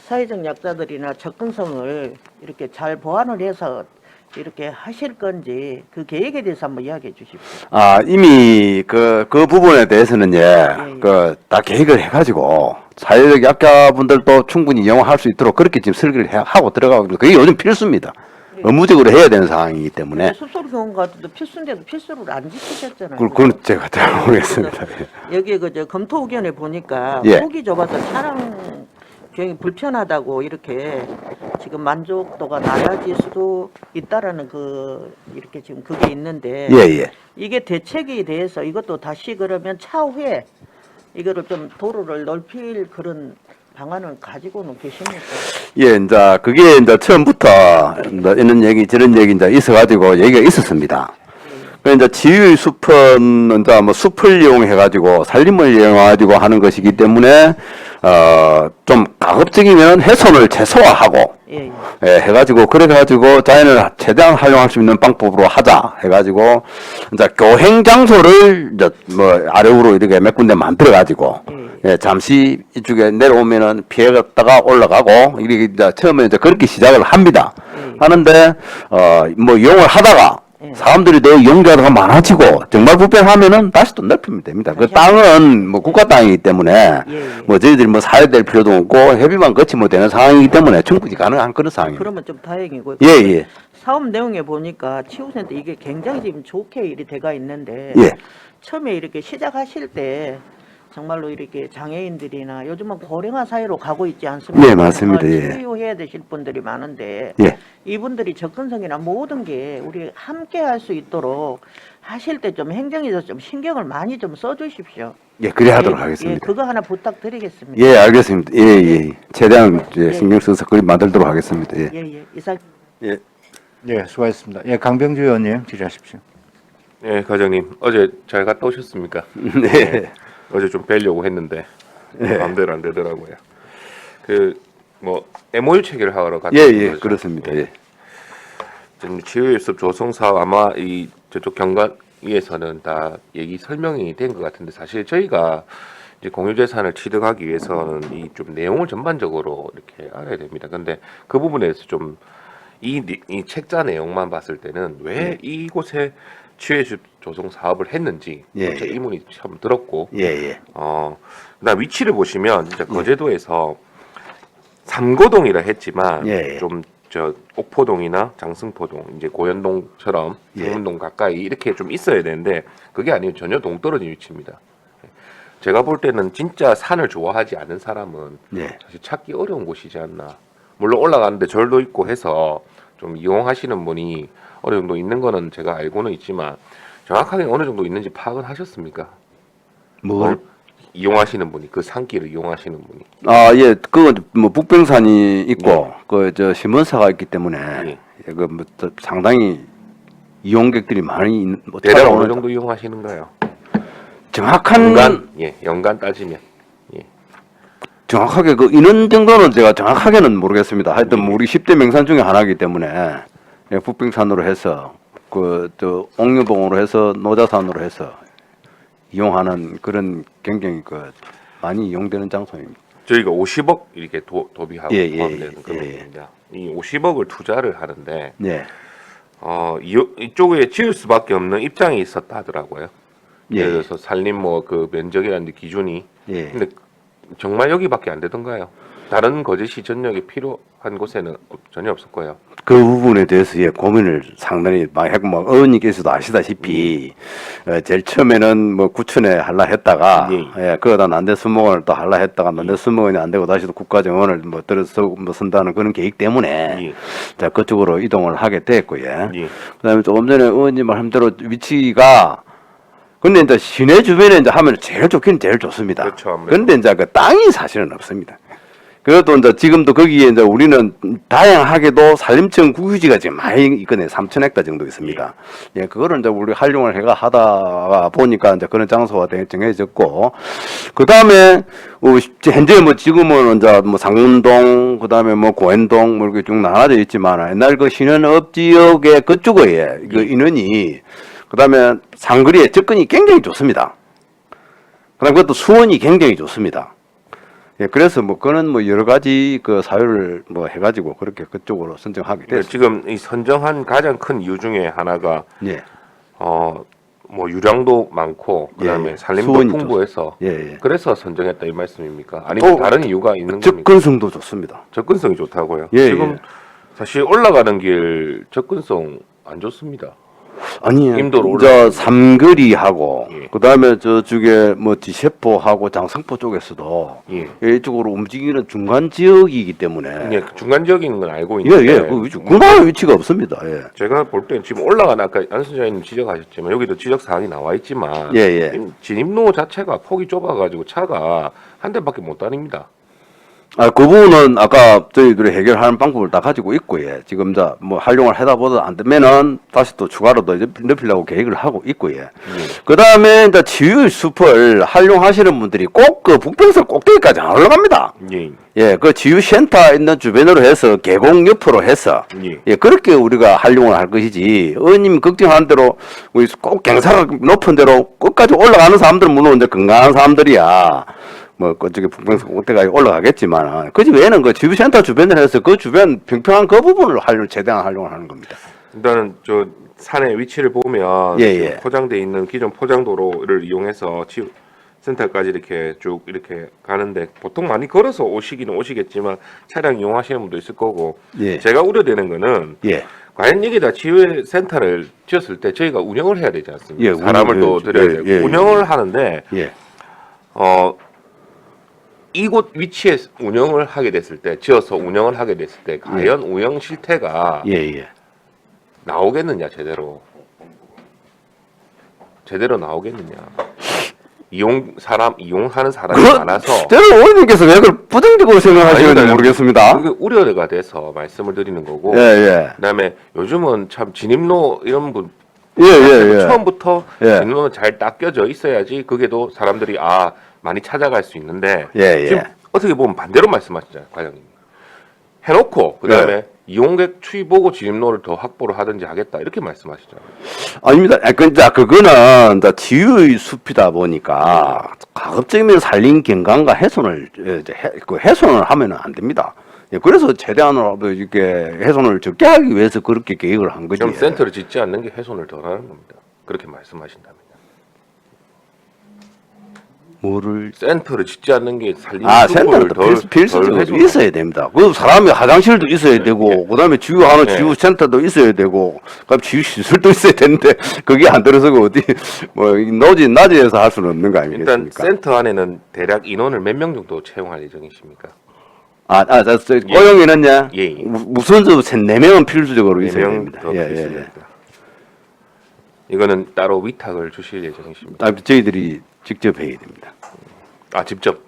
사회적 약자들이나 접근성을 이렇게 잘 보완을 해서 이렇게 하실 건지 그 계획에 대해서 한번 이야기해 주십시오. 아 이미 그 부분에 대해서는 예. 그 다 계획을 해가지고 사회적 약자분들도 충분히 이용할 수 있도록 그렇게 지금 설계를 하고 들어가고 있습니다. 그게 요즘 필수입니다. 의무적으로 해야 되는 상황이기 때문에. 숲소리 공원 같은데 필수인데도 필수를 안 지키셨잖아요. 그건 제가 잘 모르겠습니다. 여기 그저 검토 의견에 보니까 예. 폭이 좁아서 차량 굉장히 불편하다고 이렇게 지금 만족도가 낮아질 수도 있다라는 이렇게 지금 그게 있는데 예, 예. 이게 대책에 대해서 이것도 다시 그러면 차후에 이거를 좀 도로를 넓힐 그런 방안을 가지고는 계십니까? 예, 이제 그게 이제 처음부터 이런 얘기 저런 얘기 이제 있어가지고 얘기가 있었습니다. 그래서 이제 치유의 숲은 이제 뭐 숲을 이용해가지고 산림을 이용해가지고 하는 것이기 때문에 좀 가급적이면 훼손을 최소화하고 예, 예. 예, 해가지고 그래가지고 자연을 최대한 활용할 수 있는 방법으로 하자 해가지고 이제 교행 장소를 이제 뭐 아래로 이렇게 몇 군데 만들어가지고 예, 잠시 이쪽에 내려오면은 피해갔다가 올라가고 이렇게 이제 처음에 이제 그렇게 시작을 합니다. 하는데 뭐 이용을 하다가 사람들이 더 용도가 많아지고 정말 불편하면은 다시 또 넓히면 됩니다. 그 땅은 뭐 국가 땅이기 때문에 뭐 저희들이 뭐 사회될 필요도 없고 협의만 거치면 되는 상황이기 때문에 충분히 가능한 그런 상황입니다. 그러면 좀 다행이고요. 예. 사업 내용에 보니까 치유센터 이게 굉장히 지금 좋게 일이 돼가 있는데 예. 처음에 이렇게 시작하실 때 정말로 이렇게 장애인들이나 요즘은 고령화 사회로 가고 있지 않습니까? 네, 맞습니다. 정말 예. 치유해야 되실 분들이 많은데 예. 이분들이 접근성이나 모든 게 우리 함께 할 수 있도록 하실 때 좀 행정에서 좀 신경을 많이 좀 써주십시오. 예, 그래 하도록 예, 하겠습니다. 예, 그거 하나 부탁드리겠습니다. 예, 알겠습니다. 예. 최대한 신경 써서 그리 만들도록 하겠습니다. 예. 이상. 예. 예, 수고하셨습니다. 예, 강병주 의원님 질의하십시오. 예, 과장님 어제 잘 갔다 오셨습니까? 네. 어제 좀 뵈려고 했는데 마음대로 안 되더라고요. 그 뭐 MOU 체결을 하러 갔다 온 예, 거죠. 그렇습니다. 예. 지금 지유일습 조성 사업 아마 이 저쪽 경관위에서는 다 얘기 설명이 된 것 같은데 사실 저희가 이제 공유재산을 취득하기 위해서는 이 좀 내용을 전반적으로 이렇게 알아야 됩니다. 근데 그 부분에서 좀 이 책자 내용만 봤을 때는 왜 이곳에 취해집 조성 사업을 했는지 예, 제 의문이 참 들었고 예. 그다음 위치를 보시면 진짜 거제도에서 삼고동이라 했지만 예. 좀 저 옥포동이나 장승포동 이제 고현동처럼 예. 상문동 가까이 이렇게 좀 있어야 되는데 그게 아니고 전혀 동떨어진 위치입니다. 제가 볼 때는 진짜 산을 좋아하지 않은 사람은 예. 사실 찾기 어려운 곳이지 않나. 물론 올라가는데 절도 있고 해서 좀 이용하시는 분이 어느 정도 있는 거는 제가 알고는 있지만 정확하게 어느 정도 있는지 파악은 하셨습니까? 뭘? 이용하시는 분이 그 산길을 이용하시는 분이. 아, 예. 그건 뭐 북병산이 있고 그 저 심원사가 있기 때문에 그 상당히 이용객들이 많이 뭐 대략 찾아오는 어느 정도 이용하시는가요? 정확한 연간 따지면 정확하게 그 인원 정도는 제가 정확하게는 모르겠습니다. 하여튼 뭐 우리 10대 명산 중에 하나이기 때문에 북빙산으로 해서 그 또 옥류봉으로 해서 노자산으로 해서 이용하는 그런 굉장히 그 많이 이용되는 장소입니다. 저희가 50억 이렇게 도비하고 예, 포함되는 예. 금액입니다. 이 50억을 투자를 하는데 네. 이쪽에 지을 수밖에 없는 입장이 있었다 하더라고요. 예. 예를 들어서 산림 뭐 그 면적이라는 기준이 예. 근데 정말 여기밖에 안 되던가요? 다른 거제시 전역에 필요한 곳에는 전혀 없을 거예요. 그 부분에 대해서 고민을 상당히 많이 했고, 뭐, 의원님께서도 아시다시피, 제일 처음에는 뭐 구천에 할라 했다가, 그러다 난대수목원을 또 할라 했다가, 난대수목원이 안 되고 다시 또 국가정원을 뭐 들어서 뭐 쓴다는 그런 계획 때문에, 자, 그쪽으로 이동을 하게 됐고요. 그 다음에 조금 전에 의원님 말씀대로 위치가, 근데 이제 시내 주변에 이제 하면 제일 좋긴 제일 좋습니다. 그렇죠, 근데 이제 그 땅이 사실은 없습니다. 그래도 이제 지금도 거기에 이제 우리는 다양하게도 산림청 국유지가 지금 많이 있거든요. 3,000헥타 정도 있습니다. 예, 그거를 이제 우리 활용을 해가 하다 보니까 이제 그런 장소가 정해졌고, 그 다음에 현재 뭐 지금은 이제 뭐 상문동, 그 다음에 뭐 고현동 뭐 이렇게 쭉 나눠져 있지만 옛날 그 신현업 지역의 그쪽에 그 인원이 그 다음에 상거리에 접근이 굉장히 좋습니다. 그 다음에 그것도 수원이 굉장히 좋습니다. 예, 그래서 뭐 그는 뭐 여러 가지 그 사유를 뭐 해가지고 그렇게 그쪽으로 선정하게 됐습니다. 지금 이 선정한 가장 큰 이유 중에 하나가 예. 뭐 유량도 많고 그다음에 산림도 수원이 풍부해서 예. 그래서 선정했다 이 말씀입니까? 아니면 다른 이유가 있는 겁니까? 접근성도 좋습니다. 접근성이 좋다고요? 예, 지금 사실 올라가는 길 접근성 안 좋습니다. 아니요. 임도로 저 삼거리하고 예. 그다음에 저쪽에 뭐 지세포하고 장성포 쪽에서도 이쪽으로 움직이는 중간 지역이기 때문에 예, 중간 지역인 건 알고 있는데 그 위치 그만한 위치가 없습니다. 예. 제가 볼 때 지금 올라가는 아까 안순자님 지적하셨지만 여기도 지적 사항이 나와 있지만 진입로 자체가 폭이 좁아가지고 차가 한 대밖에 못 다닙니다. 그 부분은 아까 저희들이 해결하는 방법을 다 가지고 있고, 예. 지금 뭐 활용을 하다 보다 안 되면은 다시 또 추가로 더 넓히려고 계획을 하고 있고, 예. 그 다음에 이제 치유의 숲을 활용하시는 분들이 꼭 그 북평선 꼭대기까지 안 올라갑니다. 예, 그 치유센터 있는 주변으로 해서 계곡 옆으로 해서 예, 그렇게 우리가 활용을 할 것이지. 의원님 걱정하는 대로 우리 꼭 경사가 높은 대로 끝까지 올라가는 사람들은 물론 이제 건강한 사람들이야. 뭐 그쪽에 북평선 꼭대기까지 올라가겠지만 그 외에는 그 치유센터 주변을 해서 그 주변 평평한 그 부분을 최대한 활용을 하는 겁니다. 일단은 저 산의 위치를 보면 예, 예. 포장돼 있는 기존 포장도로를 이용해서 센터까지 이렇게 쭉 이렇게 가는데 보통 많이 걸어서 오시기는 오시겠지만 차량 이용하시는 분도 있을 거고 예. 제가 우려되는 거는 예. 과연 여기다 치유센터를 지었을 때 저희가 운영을 해야 되지 않습니까? 예, 사람을 또 운영, 들여야 예, 되고 예, 운영을 하는데 예. 이곳 위치에 운영을 하게 됐을 때 지어서 운영을 하게 됐을 때 과연 운영 실태가 예, 예. 나오겠느냐 제대로 나오겠느냐 이용하는 사람이 많아서 저는 의원님께서 왜 그걸 부정적으로 생각하시는지 아니, 모르겠습니다. 그게 우려가 돼서 말씀을 드리는 거고 예, 예. 그다음에 요즘은 참 진입로 이런 분 예, 예, 예. 처음부터 예. 진입로는 잘 닦여져 있어야지 그게도 사람들이 많이 찾아갈 수 있는데 예, 예. 지금 어떻게 보면 반대로 말씀하시잖아요, 과장님. 해놓고 그다음에 네. 이용객 추이 보고 진입로를 더 확보를 하든지 하겠다 이렇게 말씀하시잖아요. 아닙니다. 그거는 이제 지유의 숲이다 보니까 가급적이면 산림 경관과 훼손을 훼손을 하면은 안 됩니다. 예, 그래서 최대한으로 이렇게 훼손을 적게 하기 위해서 그렇게 계획을 한 거지. 그럼 센터를 짓지 않는 게 훼손을 덜 하는 겁니다. 그렇게 말씀하신다면. 뭐를 센터를 짓지 않는 게 살림 센터는 필수적으로 있어야 됩니다. 그 사람이 화장실도 있어야 되고, 그다음에 지유하는 네. 지유센터도 있어야 되고, 그다음 지유시설도 있어야 되는데 그게 안 들어서 어디 낮에서 할 수는 없는 거 일단 아니겠습니까? 센터 안에는 대략 인원을 몇 명 정도 채용할 예정이십니까? 고용인은요. 예, 예. 무슨 4명은 필수적으로 네 있어야 명 됩니다. 더 예, 예, 필수입니다. 예. 이거는 따로 위탁을 주실 예정이십니까? 저희들이 직접 해야 됩니다. 직접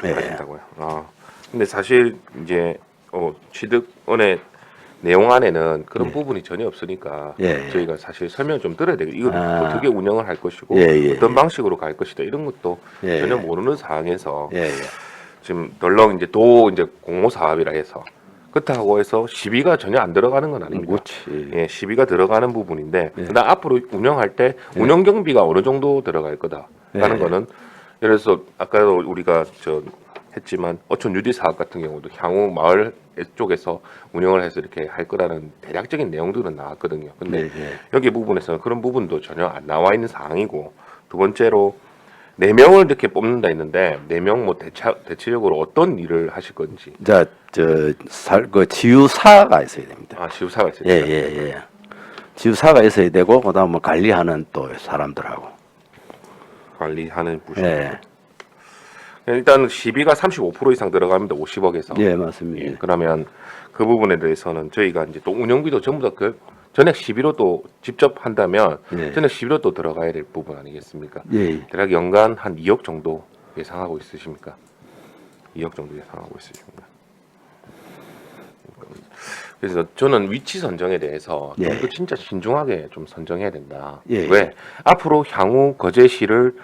예. 하신다고요. 근데 사실 이제 취득원의 내용 안에는 그런 부분이 전혀 없으니까 예, 예. 저희가 사실 설명을 좀 들어야 되고 이거 아. 어떻게 운영을 할 것이고 예, 예, 어떤 예. 방식으로 갈 것이다 이런 것도 예, 전혀 예. 모르는 상황에서 예, 예. 지금 덜렁 이제 이제 공모 사업이라 해서 그렇다고 해서 시비가 전혀 안 들어가는 건 아닙니다. 그렇지. 예, 시비가 들어가는 부분인데 예. 그다음 앞으로 운영할 때 운영 경비가 어느 정도 들어갈 거다라는 예. 거는 예를 들어서 아까도 우리가 했지만 어촌 유지 사업 같은 경우도 향후 마을 쪽에서 운영을 해서 이렇게 할 거라는 대략적인 내용들은 나왔거든요. 근데 네, 네. 여기 부분에서는 그런 부분도 전혀 안 나와 있는 상황이고 두 번째로 4명을 이렇게 뽑는다 했는데 4명 뭐 대체적으로 어떤 일을 하실 건지. 지유사가 있어야 됩니다. 지우사가 있어요. 예. 지유사가 있어야 되고, 그다음 관리하는 또 사람들하고. 관리하는 부서. 예. 일단 시비가 35% 이상 들어갑니다. 50억에서. 예, 맞습니다. 예, 그러면 그 부분에 대해서는 저희가 이제 또 운영비도 전부 다 그 전액 시비로 또 직접 한다면 예. 전액 시비로 또 들어가야 될 부분 아니겠습니까? 예. 대략 연간 한 2억 정도 예상하고 있으십니까? 2억 정도 예상하고 있으십니까? 그래서 저는 위치 선정에 대해서 예. 좀 더 진짜 신중하게 좀 선정해야 된다. 예. 왜? 앞으로 향후 거제시를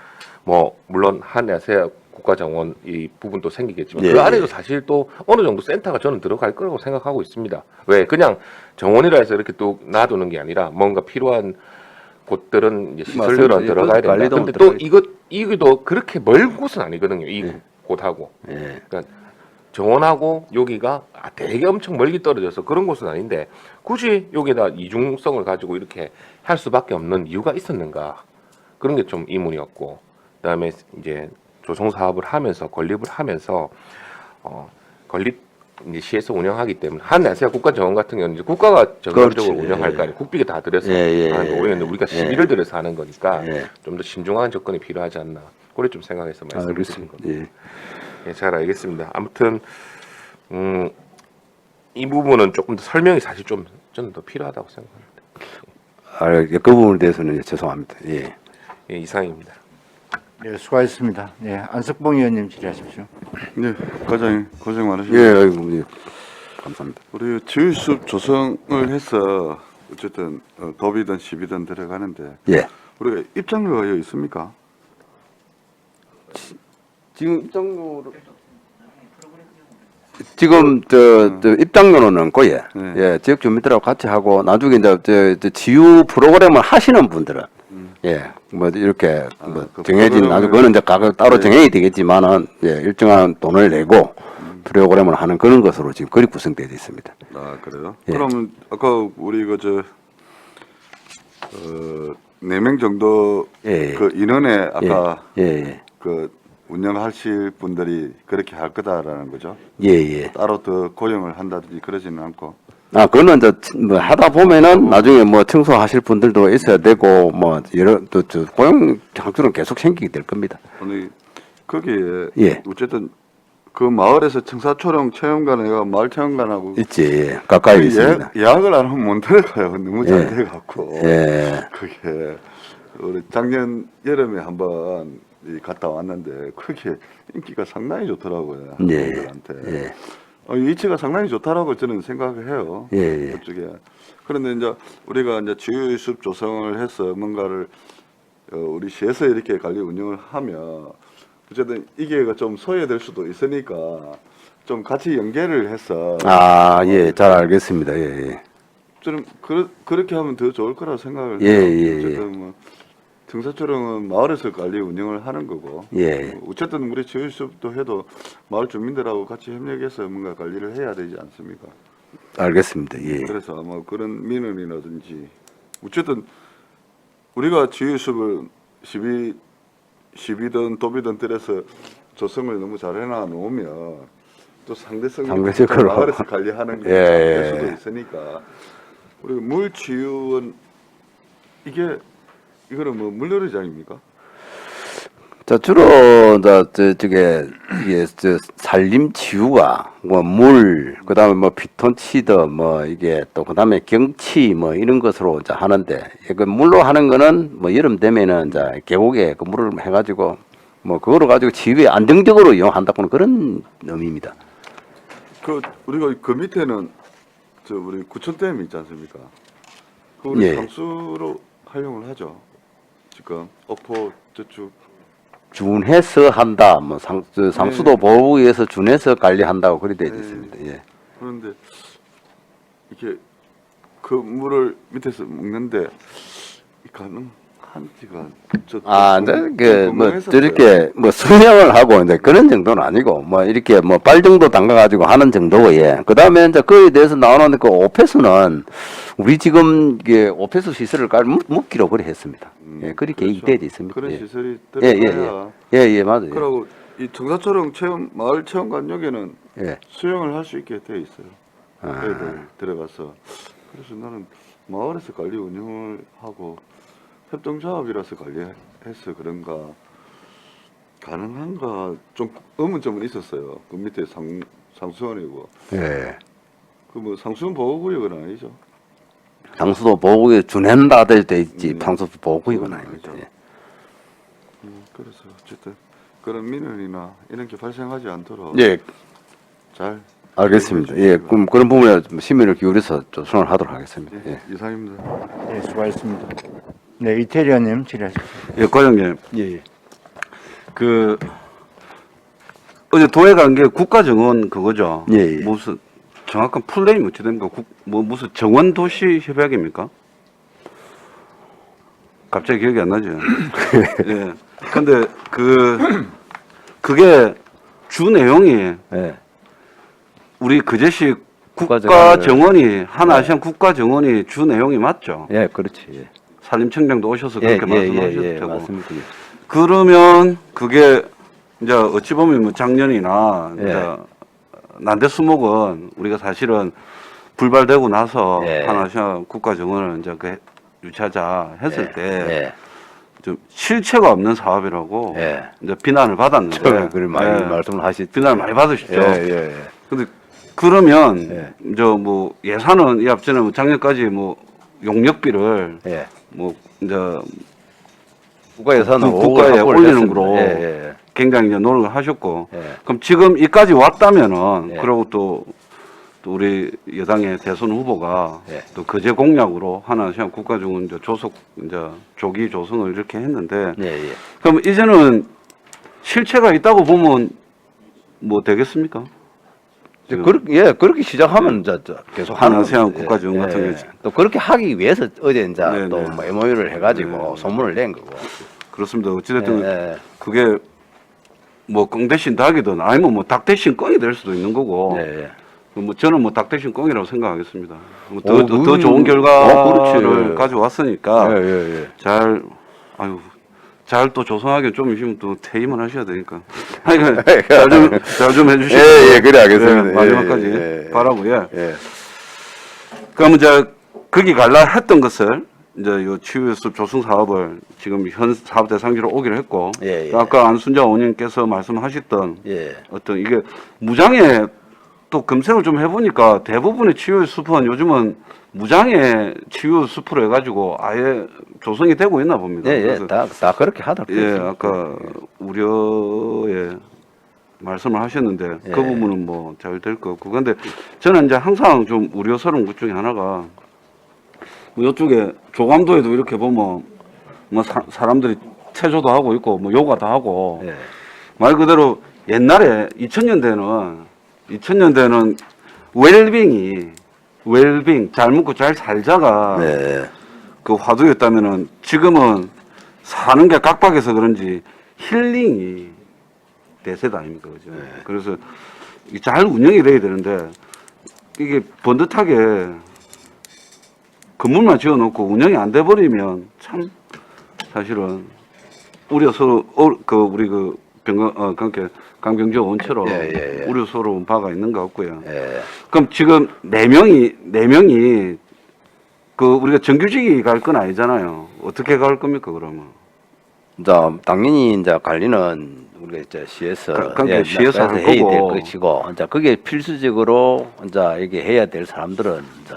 뭐 물론 한야세 국가정원 이 부분도 생기겠지만 예. 그 안에도 사실 또 어느 정도 센터가 저는 들어갈 거라고 생각하고 있습니다. 왜? 그냥 정원이라 해서 이렇게 또 놔두는 게 아니라 뭔가 필요한 곳들은 이제 시설들은 맞습니다. 들어가야 된다. 관리도 근데 또 들어가야 이것도 그렇게 먼 곳은 아니거든요. 이 곳하고. 예. 그러니까 정원하고 여기가 되게 엄청 멀리 떨어져서 그런 곳은 아닌데 굳이 여기다 이중성을 가지고 이렇게 할 수밖에 없는 이유가 있었는가 그런 게 좀 의문이었고 그다음에 이제 조성 사업을 하면서 건립을 하면서 건립 이제 시에서 운영하기 때문에 한야세아 국가정원 같은 경우는 이제 국가가 전반적으로 그렇지. 운영할 예. 거 아니에요. 국비가 다 들여서 예. 하는 거고 우리는 우리가 예. 시비를 들여서 하는 거니까 예. 좀 더 신중한 접근이 필요하지 않나 그래 좀 생각해서 말씀드리는 알겠습니다. 겁니다. 예. 예, 잘 알겠습니다. 아무튼 이 부분은 조금 더 설명이 사실 좀 저는 더 필요하다고 생각합니다. 그 부분에 대해서는 죄송합니다. 예. 예, 이상입니다. 네, 수고하셨습니다. 네, 안석봉 의원님 질의하십시오. 네, 과장님 고생 많으십니다. 예, 예. 감사합니다. 우리 지유숲 조성을 해서 어쨌든 dob이든 시비든 들어가는데 예. 우리가 입장료가 여기 있습니까? 지금 입장료로 지금 입장료는 없고 예. 네. 예, 지역 주민들하고 같이 하고 나중에 이제 지유 프로그램을 하시는 분들은 예, 뭐 이렇게 뭐 그 정해진 프로그램을- 나중 그거는 이제 가격 따로 네. 정해야 되겠지만은 예, 일정한 돈을 내고 프로그램을 하는 그런 것으로 지금 그리 구성되어 있습니다. 아 그래요? 예. 그러면 아까 우리 4명 정도 예, 예. 그 인원에 아까 예, 예, 그 운영하실 분들이 그렇게 할 거다라는 거죠. 예, 예. 따로 더 고용을 한다든지 그러지는 않고. 아, 그거는 이제 뭐 하다 보면은 나중에 뭐 청소하실 분들도 있어야 되고 뭐 여러 저 고용 창출은 계속 생기게 될 겁니다. 아니 거기에 예. 어쨌든 그 마을에서 청사초령 체험관에가 마을 체험관하고 있지, 예. 가까이 있습니다. 예약을 안 하면 못 들어가요. 너무 잘 예. 돼갖고. 예. 그게 우리 작년 여름에 한번 갔다 왔는데 그게 인기가 상당히 좋더라고요. 예. 학생들한테. 예. 위치가 상당히 좋다라고 저는 생각을 해요. 예, 예. 그쪽에. 그런데 이제 우리가 이제 지유숲 조성을 해서 뭔가를 우리 시에서 이렇게 관리 운영을 하면 어쨌든 이게 좀 소외될 수도 있으니까 좀 같이 연계를 해서 아, 예, 잘 알겠습니다. 예, 예. 좀 그렇게 하면 더 좋을 거라고 생각을 예, 해요. 예, 어쨌든 뭐 청사초령은 마을에서 관리 운영을 하는 거고 예. 어쨌든 우리 지유숲도 해도 마을 주민들하고 같이 협력해서 뭔가 관리를 해야 되지 않습니까? 알겠습니다. 예. 그래서 아마 그런 민원이라든지 어쨌든 우리가 지유숲을 시비든 도비든 들여서 조성을 너무 잘 해놔 놓으면 또 상대적으로 마을에서 관리하는 게 예, 될 예. 수도 있으니까 우리 물치유는 이거는 뭐 물놀이장입니까? 자, 주로, 저게, 이게, 산림 치유가, 뭐, 물, 그 다음에 뭐, 피톤치드, 뭐, 이게 또, 그 다음에 경치, 뭐, 이런 것으로 이제 하는데, 그 물로 하는 거는, 뭐, 여름 되면은, 이제, 계곡에 그 물을 해가지고, 뭐, 그거로 가지고 치유에 안정적으로 이용한다고는 그런 의미입니다. 우리가 그 밑에는 우리 구천댐이 있지 않습니까? 그 우리 예. 상수로 활용을 하죠. 지금 어포 저축 준해서 한다, 뭐, 상수도 네. 보호구에서 준해서 관리한다고 그리 되어 있습니다. 예. 그런데 이렇게 그 물을 밑에서 먹는데 가능한지가 아, 네, 뭐, 저렇게, 뭐, 수영을 하고, 이제 그런 정도는 아니고, 뭐, 이렇게, 뭐, 빨 정도 담가가지고 하는 정도고, 예. 그 다음에 이제 거기에 대해서 나오는 그 오폐수는, 우리 지금, 이게, 오폐수 시설을 묶기로 그래 했습니다. 예, 그렇게 그렇죠. 되어 있습니다. 그런 예. 시설이 예, 들어가야 예, 예, 맞아요. 그러고 이 청사초령 마을 체험관 여기는 예. 수영을 할 수 있게 되어 있어요. 아. 애들 들어가서. 그래서 나는 마을에서 관리 운영을 하고 협동조합이라서 관리해서 그런가 가능한가 좀 의문점은 있었어요. 그 밑에 상수원이고 예. 그 뭐 상수원 보호구역은 아니죠. 상수도 보호구에 준한다 돼 있지, 상수도 보호구역은 아닙니다. 그렇죠. 예. 그래서 어쨌든 그런 민원이나 이런 게 발생하지 않도록 예, 잘 알겠습니다. 예, 그럼 그런 부분에 좀 심의를 기울여서 조정을 하도록 하겠습니다. 예. 이상입니다. 네, 수고하셨습니다. 네, 이태리 의원님 질의하십시오. 예, 과장님. 예. 그 어제 도에 간 게 국가정원 그거죠. 예, 예. 무슨 정확한 풀네임 어찌 됩니까? 무슨 정원 도시 협약입니까? 갑자기 기억이 안 나죠. 예. 근데 그게 주 내용이 예. 우리 그제시 국가정원을- 국가정원이 한아시안 국가정원이 주 내용이 맞죠? 예, 그렇지. 예. 산림청장도 오셔서 예, 그렇게 말씀하셨죠. 예, 맞습니다. 예. 그러면 그게 이제 어찌 보면 뭐 작년이나 예. 이제 난대수목은 우리가 사실은 불발되고 나서 예. 한아시아 국가정원을 이제 그 유치하자 했을 때 예. 좀 실체가 없는 사업이라고 예. 이제 비난을 받았는데 처음에 그걸 많이 예. 말씀을 하시죠. 비난을 많이 받으셨죠. 예, 예, 예. 근데 그러면 예. 저 뭐 예산은 이 앞전에 뭐 작년까지 뭐 용역비를 예. 뭐 이제 국가 예산을 국가에 올리는 거로 예, 굉장히 이제 노력을 하셨고 예. 예. 그럼 지금 이까지 왔다면은 예. 그리고 또 우리 여당의 대선 후보가 예. 또 거제 공약으로 하나시안 국가정원 이제 조기 조성을 이렇게 했는데 예, 예. 그럼 이제는 실체가 있다고 보면 뭐 되겠습니까? 이제 그렇게 시작하면 이제 계속 한아세안 거죠. 국가정원 같은 경우에 또 그렇게 하기 위해서 어제 이제 네, 또 네. 뭐 MOU를 해가지고 네. 소문을 낸 거고. 그렇습니다. 어찌됐든 예, 예. 그게 뭐 꽁 대신 닭이든 아니면 뭐 닭 대신 꽁이 될 수도 있는 거고 예, 예. 뭐 저는 뭐 닭 대신 꽁이라고 생각하겠습니다. 뭐 그건- 좋은 결과를 그렇지. 가져왔으니까 예. 잘 잘 또 조성하게 좀 있으면 또 퇴임을 하셔야 되니까. 하여간 잘 좀 해주시고. 예, 그래, 알겠습니다. 예, 마지막까지 예. 바라고요. 예. 그럼 이제 거기 갈라 했던 것을 이제 요 치유숲 조성 사업을 지금 현 사업 대상지로 오기로 했고, 예. 아까 안순자 의원님께서 말씀하셨던 예. 어떤 이게 무장에 또 검색을 좀 해보니까 대부분의 치유숲은 요즘은 무장의 치유숲으로 해가지고 아예 조성이 되고 있나 봅니다. 예, 그래서 다 그렇게 하더라고요. 예, 아까 우려의 말씀을 하셨는데 예. 그 부분은 뭐 잘 될 것 같고, 근데 저는 이제 항상 좀 우려스러운 것 중에 하나가 뭐 이쪽에 조감도에도 이렇게 보면 뭐 사람들이 체조도 하고 있고 뭐 요가도 하고 예. 말 그대로 옛날에 2000년대는 웰빙 잘 먹고 잘 살자가 네. 그 화두였다면은 지금은 사는 게 깍박해서 그런지 힐링이 대세다 아닙니까, 그죠? 그래서 이게 잘 운영이 돼야 되는데 이게 번듯하게 건물만 지어놓고 운영이 안 돼 버리면 참 사실은 우려서 우리 그 강병주 의원처럼 예. 우려스러운 바가 있는 것 같고요. 예. 그럼 지금 네 명이 그 우리가 정규직이 갈 건 아니잖아요. 어떻게 갈 겁니까 그러면? 이제 당연히 이제 관리는 우리가 이제 시에서 그러니까 시에서 할 해야 될 거고. 것이고 이제 그게 필수적으로 이제 이게 해야 될 사람들은 이제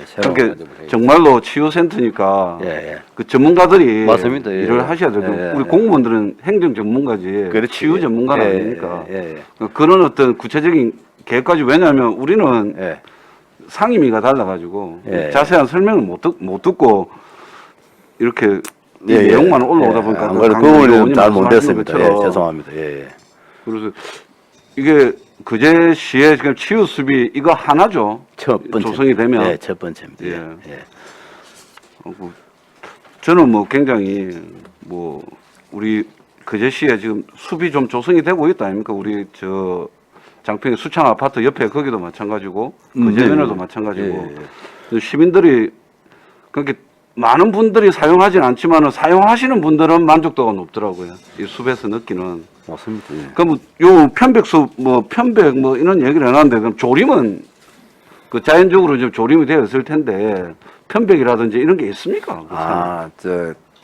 새로운 그러니까 가족을 해야죠. 정말로 치유센터니까 예. 그 전문가들이 맞습니다. 예. 일을 하셔야 되고 예. 우리 공무원들은 행정 전문가지 그렇지. 치유 전문가는 예. 아니니까 예. 그런 어떤 구체적인 계획까지 왜냐하면 우리는 예. 상임위가 달라가지고 예. 자세한 설명을 못 듣고 이렇게 이 예. 내용만 올라오다 보니까 안 그래도 그 부분은 잘 못했습니다. 예, 죄송합니다. 예. 그래서 이게 그제시에 지금 치유숲이 이거 하나죠. 첫 번째 조성이 되면. 예, 첫 번째입니다. 예. 예. 저는 뭐 굉장히 뭐 우리 그제시에 지금 숲이 좀 조성이 되고 있다 아닙니까? 우리 저 장평의 수창 아파트 옆에 거기도 마찬가지고 그제면에도 마찬가지고 시민들이 그렇게 많은 분들이 사용하진 않지만은 사용하시는 분들은 만족도가 높더라고요. 이 숲에서 느끼는. 맞습니다. 예. 그럼 요 편백숲 편백 이런 얘기를 해놨는데 그럼 조림은 그 자연적으로 좀 조림이 되어 있을 텐데 편백이라든지 이런 게 있습니까?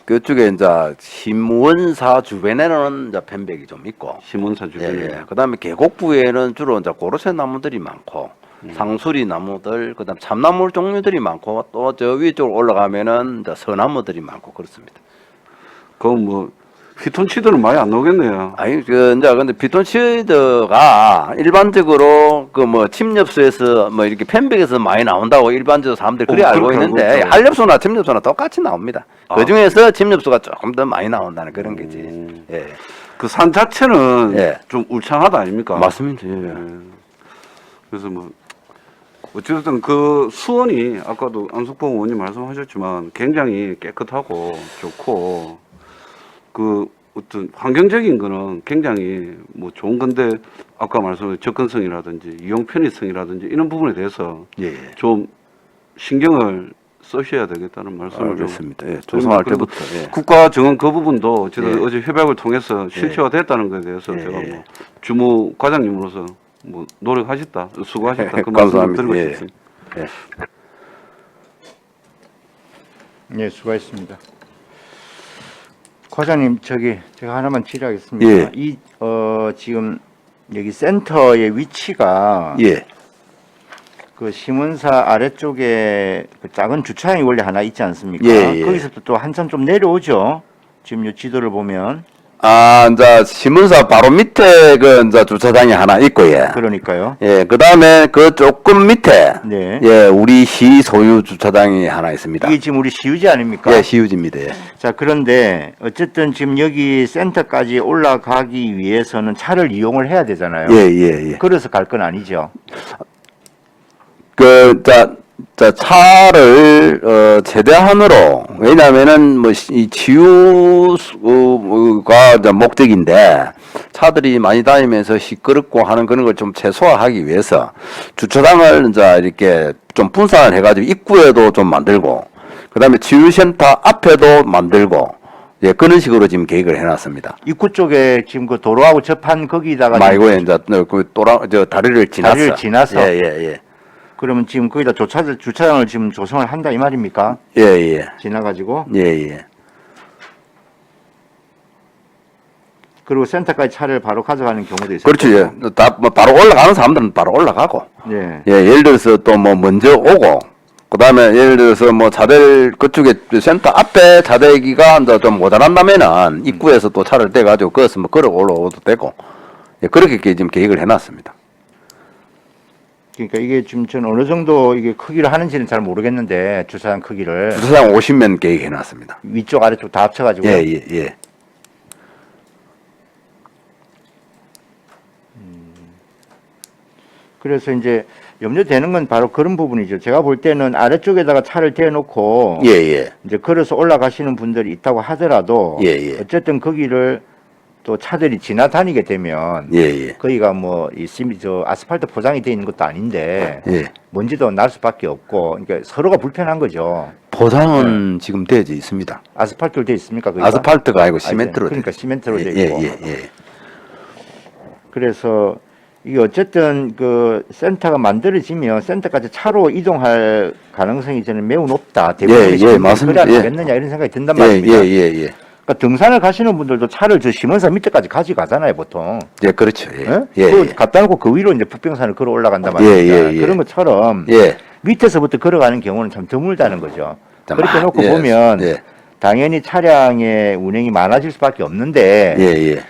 그쪽에 이제 심원사 주변에는 이제 편백이 좀 있고, 심원사 주변에. 그다음에 계곡부에는 주로 이제 고로쇠 나무들이 많고, 상수리 나무들, 그다음 참나무 종류들이 많고, 또 저 위쪽으로 올라가면은 이제 서나무들이 많고 그렇습니다. 그럼 뭐 피톤치드는 많이 안 나오겠네요. 아니 근데 피톤치드가 일반적으로 그 뭐 침엽수에서 뭐 이렇게 편백에서 많이 나온다고 일반적으로 사람들이 그래 알고 그렇게 있는데 알고 있죠. 한엽수나 침엽수나 똑같이 나옵니다. 그 중에서 침엽수가 조금 더 많이 나온다는 그런 거지. 예. 그 산 자체는 예. 좀 울창하다 아닙니까? 맞습니다. 예. 예. 그래서 뭐 어쨌든 그 수원이 아까도 안석봉 의원님 말씀하셨지만 굉장히 깨끗하고 좋고 그 어떤 환경적인 거는 굉장히 뭐 좋은 건데 아까 말씀하신 접근성이라든지 이용 편의성이라든지 이런 부분에 대해서 예. 좀 신경을 쓰셔야 되겠다는 말씀을 좀 알겠습니다. 예. 조성할 그리고 때부터. 예. 국가 정원 그 부분도 어쨌든 예. 어제 협약을 통해서 실체화됐다는 것에 대해서 예. 제가 뭐 주무 과장님으로서 뭐 노력하셨다, 수고하셨다 그 말씀 좀 감사합니다. 드리고 예. 싶습니다. 예. 네, 수고하셨습니다. 과장님, 제가 하나만 질의하겠습니다. 예. 지금 여기 센터의 위치가 예. 그 심은사 아래쪽에 그 작은 주차장이 원래 하나 있지 않습니까? 예. 거기서부터 또 한참 좀 내려오죠. 지금 요 지도를 보면. 이제 신문사 바로 밑에 그 이제 주차장이 하나 있고, 예. 그러니까요. 예, 그 다음에 그 조금 밑에, 네. 예, 우리 시 소유 주차장이 하나 있습니다. 이게 지금 우리 시유지 아닙니까? 예, 시유지입니다. 예. 자, 그런데 어쨌든 지금 여기 센터까지 올라가기 위해서는 차를 이용을 해야 되잖아요. 예. 그래서 갈 건 아니죠. 자, 차를 최대한으로, 왜냐하면은 뭐 이 치유가 이제 목적인데 차들이 많이 다니면서 시끄럽고 하는 그런 걸 좀 최소화하기 위해서 주차장을 이제 이렇게 좀 분산을 해가지고 입구에도 좀 만들고, 그다음에 치유센터 앞에도 만들고, 예, 그런 식으로 지금 계획을 해놨습니다. 입구 쪽에 지금 그 도로하고 접한 거기다가 말고에 이제 그 다리를 지나서. 다리를 지나서? 예, 예, 예. 그러면 지금 거기다 주차장을 지금 조성을 한다 이 말입니까? 예, 예. 지나가지고 예, 예. 그리고 센터까지 차를 바로 가져가는 경우도 있어요. 그렇죠. 예. 뭐 바로 올라가는 사람들은 바로 올라가고. 예. 예, 예를 들어서 또 뭐 먼저 오고, 그 다음에 예를 들어서 뭐 자대, 그쪽에 센터 앞에 자대기가 이제 좀 모자란다면은 입구에서 또 차를 떼가지고 거기서 뭐 걸어 올라오도 되고, 예, 그렇게 지금 계획을 해놨습니다. 그러니까 이게 지금 전 어느 정도 이게 크기를 하는지는 잘 모르겠는데 주차장 크기를 주차장 50면 계획해놨습니다. 위쪽 아래쪽 다 합쳐가지고 예, 예, 예. 그래서 이제 염려되는 건 바로 그런 부분이죠. 제가 볼 때는 아래쪽에다가 차를 대놓고 예, 예. 이제 걸어서 올라가시는 분들이 있다고 하더라도 예, 예. 어쨌든 거기를 또 차들이 지나다니게 되면 예, 예. 거기가 뭐 저 아스팔트 포장이 돼 있는 것도 아닌데 예. 먼지도 날 수밖에 없고 그러니까 서로가 불편한 거죠. 포장은 지금 되어져 있습니다. 아스팔트로 돼 있습니까? 거기가? 아스팔트가 아니고 시멘트로. 그러니까 되어 시멘트로 돼 예, 있고. 예, 예. 그래서 이게 어쨌든 그 센터가 만들어지면 센터까지 차로 이동할 가능성이 저는 매우 높다. 대부분의 예, 시민들이 맞습니다. 그래 예. 하겠느냐 이런 생각이 든단 예, 말입니다. 예, 예, 예. 그러니까 등산을 가시는 분들도 차를 저 시몬산 밑에까지 가져가잖아요, 보통. 예, 그렇죠. 예. 예? 예, 그거 예. 갖다 놓고 그 위로 이제 북병산을 걸어 올라간단 말입니다. 예, 예. 그런 것처럼 예. 밑에서부터 걸어가는 경우는 참 드물다는 거죠. 자, 그렇게 놓고 예, 보면 예. 당연히 차량의 운행이 많아질 수밖에 없는데 예, 예.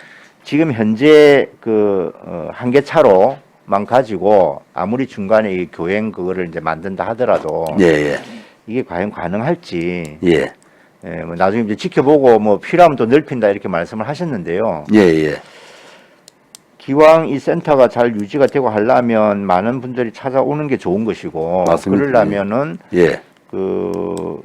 지금 현재 그 한계차로만 가지고 아무리 중간에 이 교행 그거를 이제 만든다 하더라도 예, 예. 이게 과연 가능할지 예. 예, 뭐 나중에 이제 지켜보고 뭐 필요하면 또 넓힌다 이렇게 말씀을 하셨는데요. 예, 예. 기왕 이 센터가 잘 유지가 되고 하려면 많은 분들이 찾아오는 게 좋은 것이고 맞습니다. 그러려면은 예. 그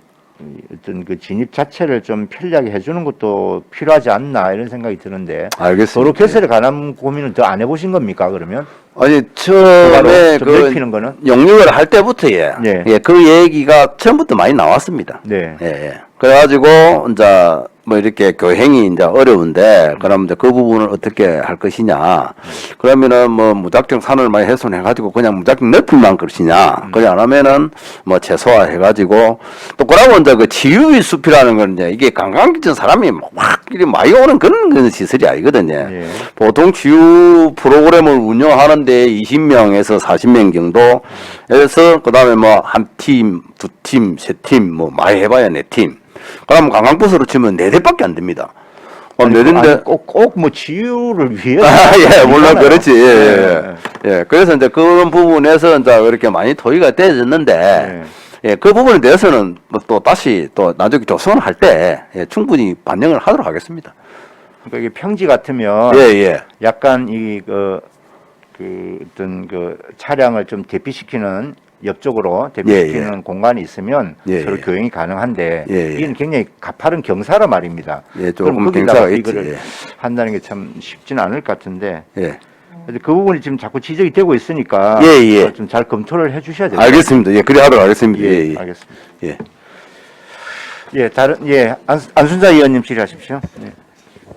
어떤 그 진입 자체를 좀 편리하게 해주는 것도 필요하지 않나 이런 생각이 드는데 알겠습니다. 도로 개설에 관한 고민은 더 안 해보신 겁니까 그러면? 아니, 처음에 좀 넓히는 거는? 용역을 할 때부터 예. 예. 예, 그 얘기가 처음부터 많이 나왔습니다. 네. 예, 예. 그래가지고, 이제, 뭐 이렇게 교행이 이제 어려운데, 그럼 이제 그 부분을 어떻게 할 것이냐. 그러면은 뭐 무작정 산을 많이 훼손해가지고 그냥 무작정 넓힐만 것이냐. 그래 안 하면은 뭐 최소화해가지고, 또 그러고 이제 그 치유의 숲이라는 건 이제 이게 관광객 사람이 확 이렇게 많이 오는 그런 시설이 아니거든요. 예. 보통 치유 프로그램을 운영하는데 20명에서 40명 정도 해서 그다음에 뭐 한 팀, 두 팀, 세 팀, 뭐 많이 해봐야 네 팀. 그럼 관광버스로 치면 4대밖에 안 됩니다. 네 대인데 꼭 뭐 치유를 위해서 예, 물론 아니잖아요. 그렇지. 예, 예. 예. 그래서 이제 그런 부분에서 이제 그렇게 많이 토의가 되어졌는데 예, 그 부분에 대해서는 뭐또 다시 또 나중에 조성을 할 때 예, 충분히 반영을 하도록 하겠습니다. 그러니까 이게 평지 같으면 예, 예. 약간 그 어떤 그 차량을 좀 대피시키는 옆쪽으로 대피시키는 공간이 있으면 예, 서로 예. 교행이 가능한데 예, 예. 이건 굉장히 가파른 경사라 말입니다. 예, 조금 그럼 경사가 거기다가 있지. 이거를 예. 한다는 게 참 쉽지는 않을 것 같은데 예. 그래서 그 부분이 지금 자꾸 지적이 되고 있으니까 예, 예. 좀 잘 검토를 해주셔야 돼요. 알겠습니다. 예, 그래 하도록 하겠습니다. 예, 예, 예. 알겠습니다. 예. 예, 안순자 의원님 질의하십시오. 네.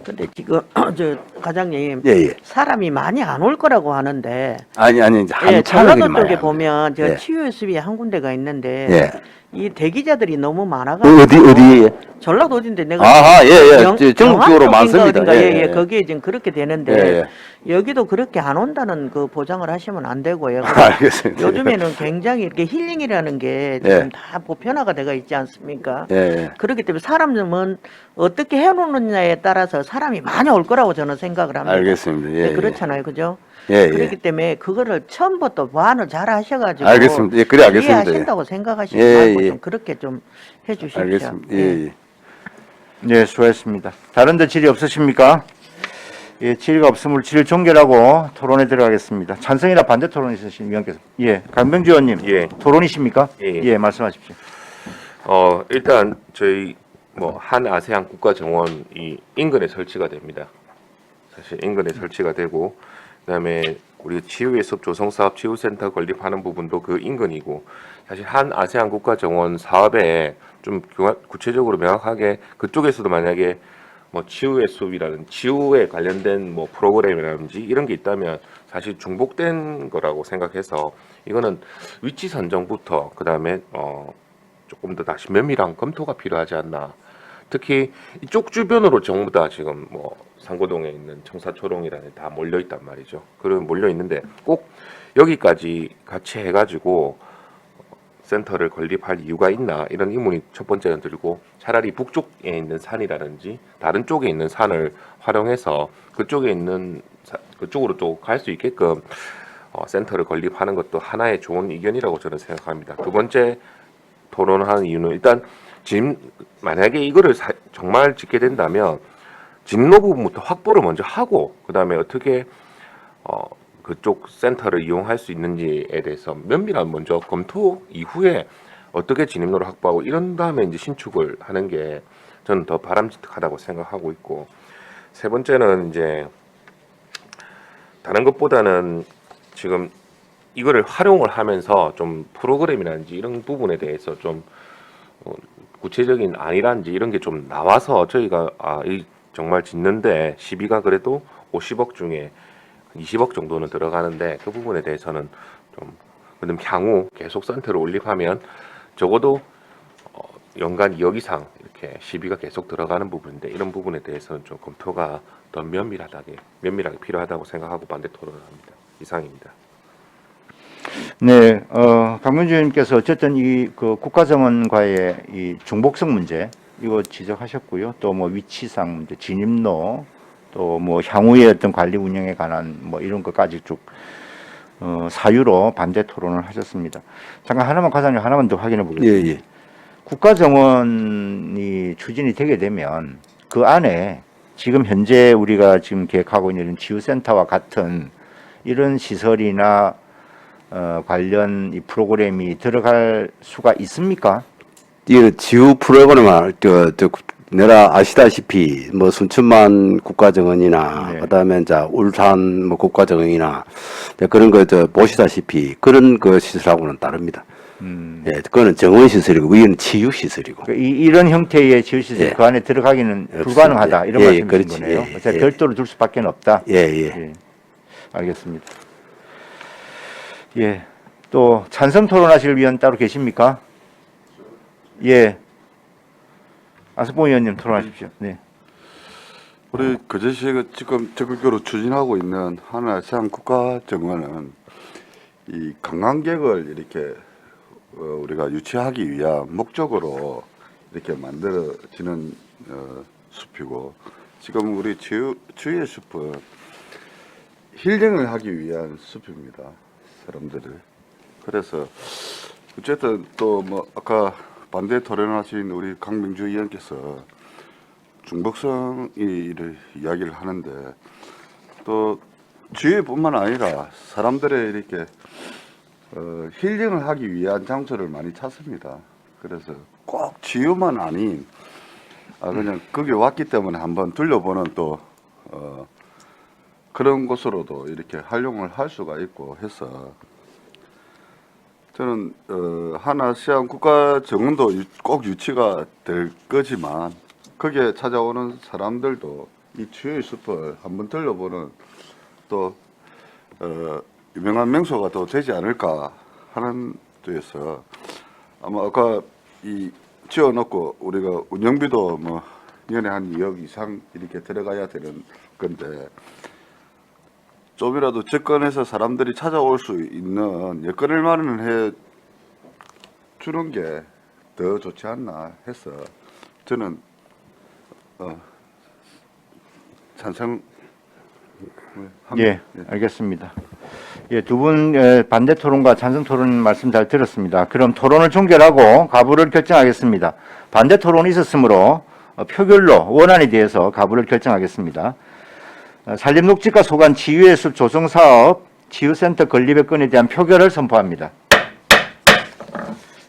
근데 지금 저 과장님 예, 예. 사람이 많이 안 올 거라고 하는데 아니, 이제 예, 한 차를 전라도 그리 많이 쪽에 합니다. 보면 저 예. 치유수비 한 군데가 있는데 예. 이 대기자들이 너무 많아가지고 어디? 전라도 어딘데 내가 아하, 예, 예. 전국적으로 영암 많습니다. 쪽인가 어딘가, 예, 예. 거기에 지금 그렇게 되는데 예, 여기도 그렇게 안 온다는 그 보장을 하시면 안 되고요. 알겠습니다. 요즘에는 굉장히 이렇게 힐링이라는 게 예. 지금 다 보편화가 되어 있지 않습니까? 예, 예. 그렇기 때문에 사람은 어떻게 해놓느냐에 따라서 사람이 많이 올 거라고 저는 생각을 합니다. 알겠습니다. 예, 네, 그렇잖아요, 그죠? 예, 예. 그렇기 때문에 그거를 처음부터 보완을 잘 하셔가지고 알겠습니다. 예, 그래, 알겠습니다. 이해하신다고 생각하시지 예, 말고 예. 좀 그렇게 좀 해주십시오. 알겠습니다. 예, 예. 네, 수고했습니다. 다른 데 질의 없으십니까? 예, 질의가 없으므로 질의 종결하고 토론에 들어가겠습니다. 찬성이나 반대 토론 있으신 위원께서. 예, 강병주 의원님. 예. 토론이십니까? 예. 예, 말씀하십시오. 일단 저희 한 아세안 국가 정원이 인근에 설치가 됩니다. 사실 인근에 설치가 되고, 그다음에 우리 치유의 숲 조성 사업 치유센터 건립하는 부분도 그 인근이고, 사실 한 아세안 국가 정원 사업에 좀 구체적으로 명확하게 그쪽에서도 만약에 치유의 숲이라는 치유에 관련된 프로그램이라든지 이런 게 있다면 사실 중복된 거라고 생각해서 이거는 위치 선정부터 그다음에 조금 더 다시 면밀한 검토가 필요하지 않나. 특히 이쪽 주변으로 전부 다 지금 상고동에 있는 청사초롱이라는 다 몰려 있단 말이죠. 그런 몰려 있는데 꼭 여기까지 같이 해가지고 센터를 건립할 이유가 있나 이런 의문이 첫 번째는 들고, 차라리 북쪽에 있는 산이라든지 다른 쪽에 있는 산을 활용해서 그쪽에 있는 그쪽으로 또 갈 수 있게끔 센터를 건립하는 것도 하나의 좋은 의견이라고 저는 생각합니다. 두 번째 토론하는 이유는 일단 지금 만약에 이거를 정말 짓게 된다면 진로 부분부터 확보를 먼저 하고 그다음에 어떻게 그쪽 센터를 이용할 수 있는지에 대해서 면밀한 먼저 검토 이후에 어떻게 진입로를 확보하고 이런 다음에 이제 신축을 하는 게 저는 더 바람직하다고 생각하고 있고, 세 번째는 이제 다른 것보다는 지금 이거를 활용을 하면서 좀 프로그램이라든지 이런 부분에 대해서 좀 구체적인 안이라든지 이런 게 좀 나와서 저희가 이 정말 짓는데 시비가 그래도 50억 중에 20억 정도는 들어가는데 그 부분에 대해서는 좀 그럼 향후 계속 센터를 올립하면 적어도 연간 2억 이상 이렇게 시비가 계속 들어가는 부분인데 이런 부분에 대해서는 좀 검토가 더 면밀하게 필요하다고 생각하고 반대 토론을 합니다. 이상입니다. 네, 강민주 의원님께서 어쨌든 이 국가정원과의 이 중복성 문제 이거 지적하셨고요. 또 위치상 문제, 진입로, 또 향후의 어떤 관리 운영에 관한 이런 것까지 쭉 사유로 반대 토론을 하셨습니다. 잠깐 과장님 하나만 더 확인해 보겠습니다. 예. 국가정원이 추진이 되게 되면 그 안에 지금 현재 우리가 지금 계획하고 있는 치유센터와 같은 이런 시설이나 관련 이 프로그램이 들어갈 수가 있습니까? 이 지우 프로그램을 내가 아시다시피 순천만 국가정원이나 네. 그다음에 이제 울산 국가정원이나 그런 거 보시다시피 그런 그 시설하고는 다릅니다. 예, 그거는 정원 시설이고 위는 치유 시설이고. 이런 형태의 지유시설 예. 그 안에 들어가기는 불가능하다 이런 말씀이신 그렇지. 거네요. 예, 어차피 예. 별도로 둘 수밖에 없다. 예. 알겠습니다. 예, 또 찬성 토론하실 위원 따로 계십니까? 예, 안석봉 의원님 토론하십시오. 네. 우리 거제시가 지금 적극적으로 추진하고 있는 한아세안 국가정원은 이 관광객을 이렇게 우리가 유치하기 위한 목적으로 이렇게 만들어지는 숲이고, 지금 우리 주위의 숲은 힐링을 하기 위한 숲입니다. 사람들을. 그래서 어쨌든 또 아까 반대 토론하신 우리 강병주 의원께서 중복성이를 이야기를 하는데 또 주위뿐만 아니라 사람들의 이렇게 힐링을 하기 위한 장소를 많이 찾습니다. 그래서 꼭 치유만 아닌 그냥 거기 왔기 때문에 한번 둘러보는 또 그런 곳으로도 이렇게 활용을 할 수가 있고 해서 저는 한아시안 국가 정원도 꼭 유치가 될 거지만 거기에 찾아오는 사람들도 이 치유의 숲을 한번 둘러보는 또 유명한 명소가 또 되지 않을까 하는 데에서 아마 아까 이 지어놓고 우리가 운영비도 년에 한 2억 이상 이렇게 들어가야 되는 건데 좀이라도 접근해서 사람들이 찾아올 수 있는 여건을 마련해 주는 게 더 좋지 않나 해서 저는 찬성. 예, 알겠습니다. 예, 두 분 반대 토론과 찬성 토론 말씀 잘 들었습니다. 그럼 토론을 종결하고 가부를 결정하겠습니다. 반대 토론이 있었으므로 표결로 원안에 대해서 가부를 결정하겠습니다. 산림녹지과 소관 치유의 숲 조성사업 치유센터 건립의 건에 대한 표결을 선포합니다.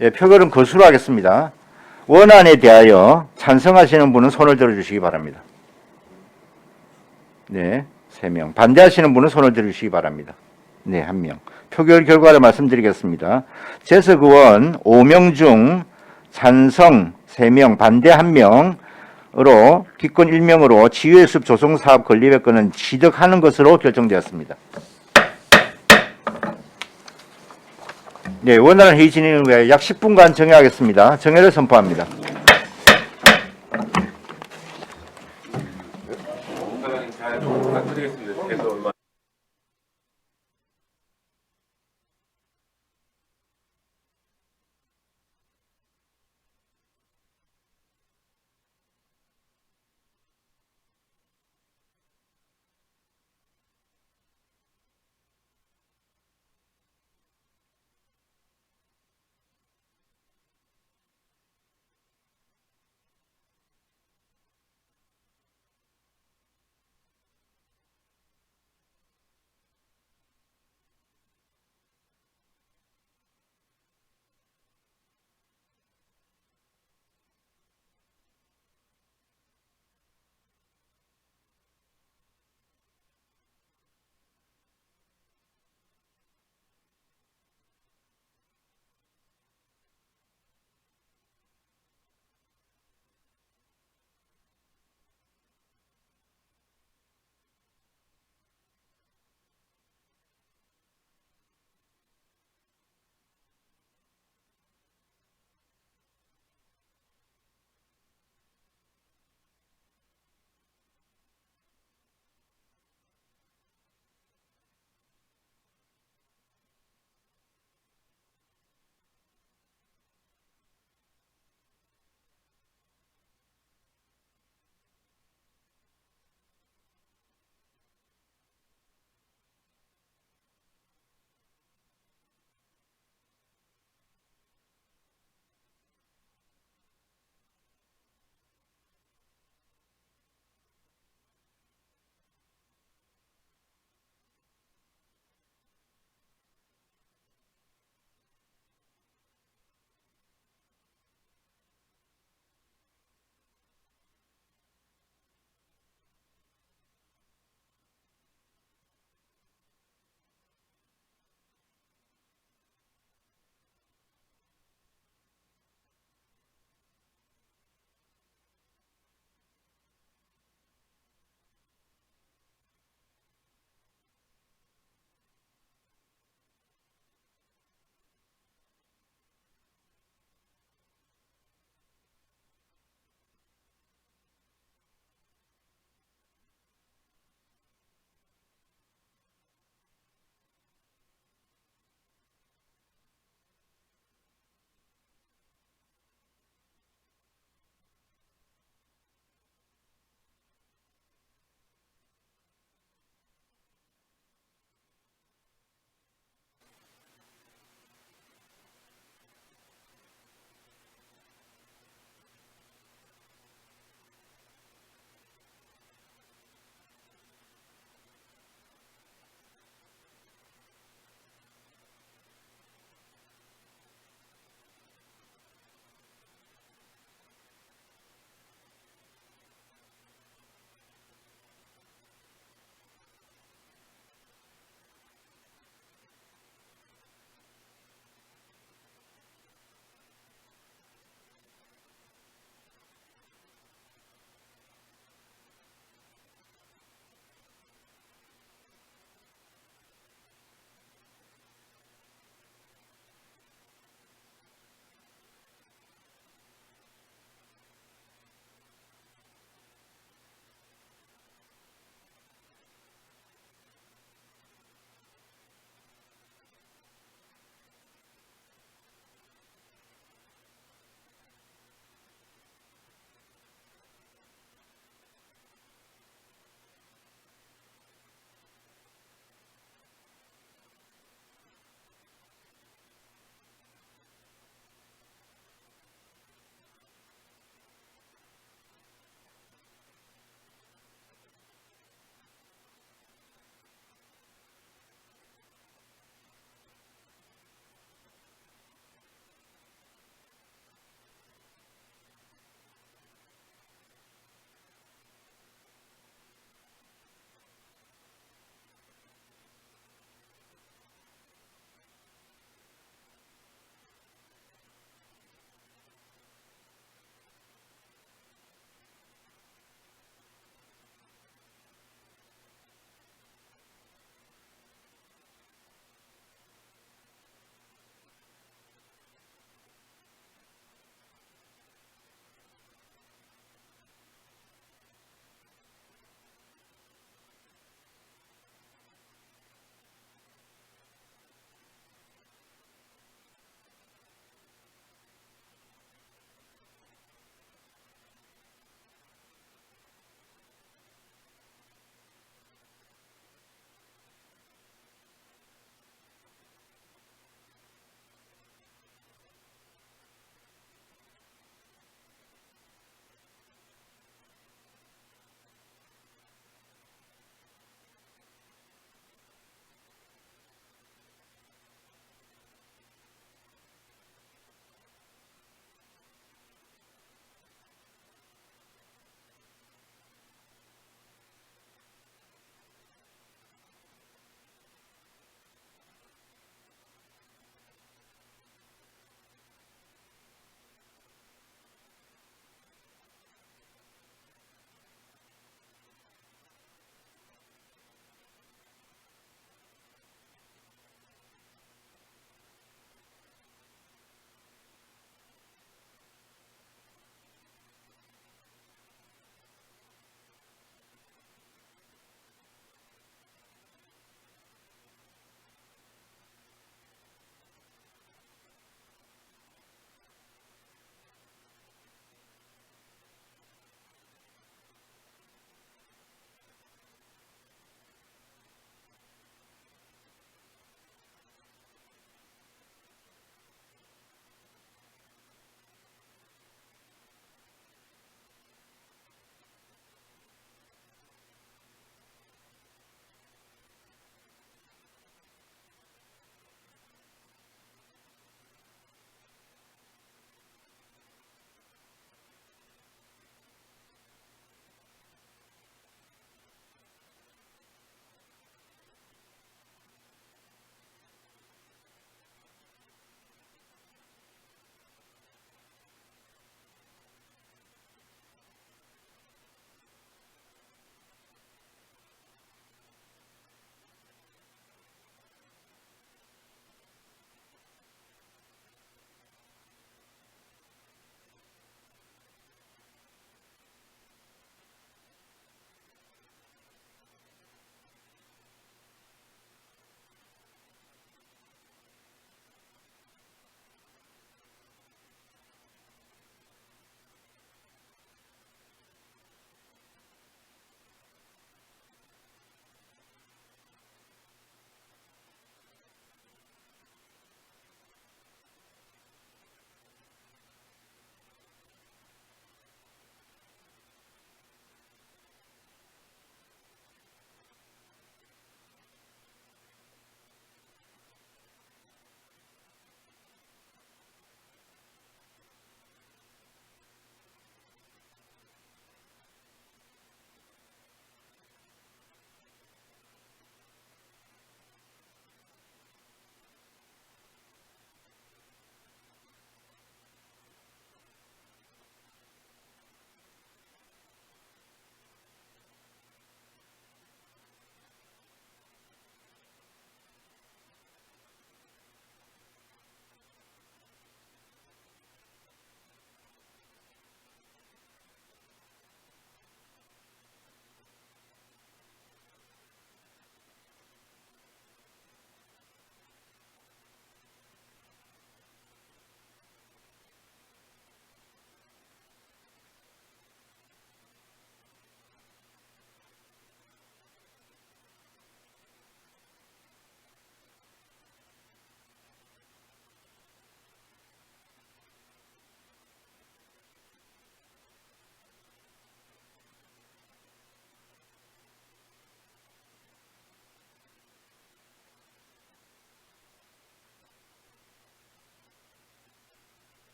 예, 표결은 거수로 하겠습니다. 원안에 대하여 찬성하시는 분은 손을 들어주시기 바랍니다. 네, 3명. 반대하시는 분은 손을 들어주시기 바랍니다. 네, 1명. 표결 결과를 말씀드리겠습니다. 재석 의원 5명 중 찬성 3명, 반대 1명으로 기권 1명으로 치유의 숲 조성사업 건립의 건은 취득하는 것으로 결정되었습니다. 네, 원활한 회의 진행을 위하여 약 10분간 정회하겠습니다. 정회를 선포합니다. 잘 부탁드리겠습니다.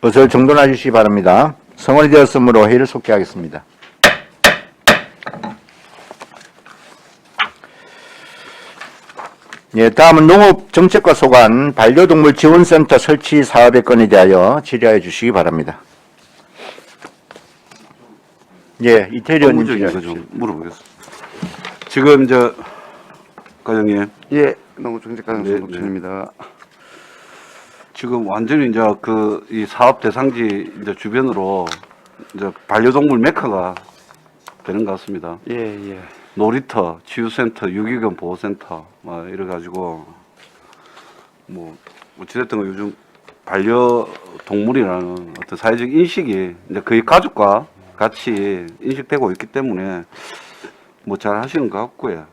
것을 정돈해 주시기 바랍니다. 성원이 되었으므로 회의를 속개하겠습니다. 예, 다음은 농업정책과 소관 반려동물 지원센터 설치 사업의 건에 대하여 질의하여 주시기 바랍니다. 예, 이태리 의원님 업무적인 질의하여 거 주시기 좀 물어보겠습니다. 지금 과장님 예, 농업정책과장 네, 손덕준입니다. 지금 완전히 이제 이 사업 대상지 이제 주변으로 이제 반려동물 메카가 되는 것 같습니다. 예, 예. 놀이터, 치유센터, 유기견 보호센터, 막 이래가지고, 어찌됐든 요즘 반려동물이라는 어떤 사회적 인식이 이제 거의 가족과 같이 인식되고 있기 때문에 잘 하시는 것 같고요.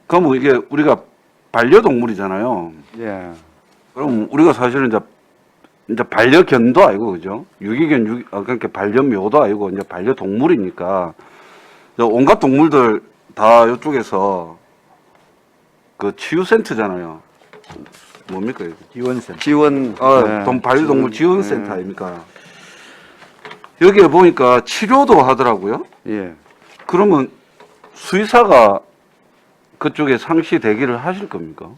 그럼 이게 우리가 반려동물이잖아요. 예. 그럼 우리가 사실은 이제 반려견도 아니고, 그죠? 그러니까 반려묘도 아니고, 이제 반려동물이니까, 온갖 동물들 다 이쪽에서 그 치유센터잖아요. 뭡니까, 이거? 지원센터. 지원. 반려동물 지원, 지원센터 아닙니까? 여기에 보니까 치료도 하더라고요. 예. 그러면 수의사가 그쪽에 상시 대기를 하실 겁니까?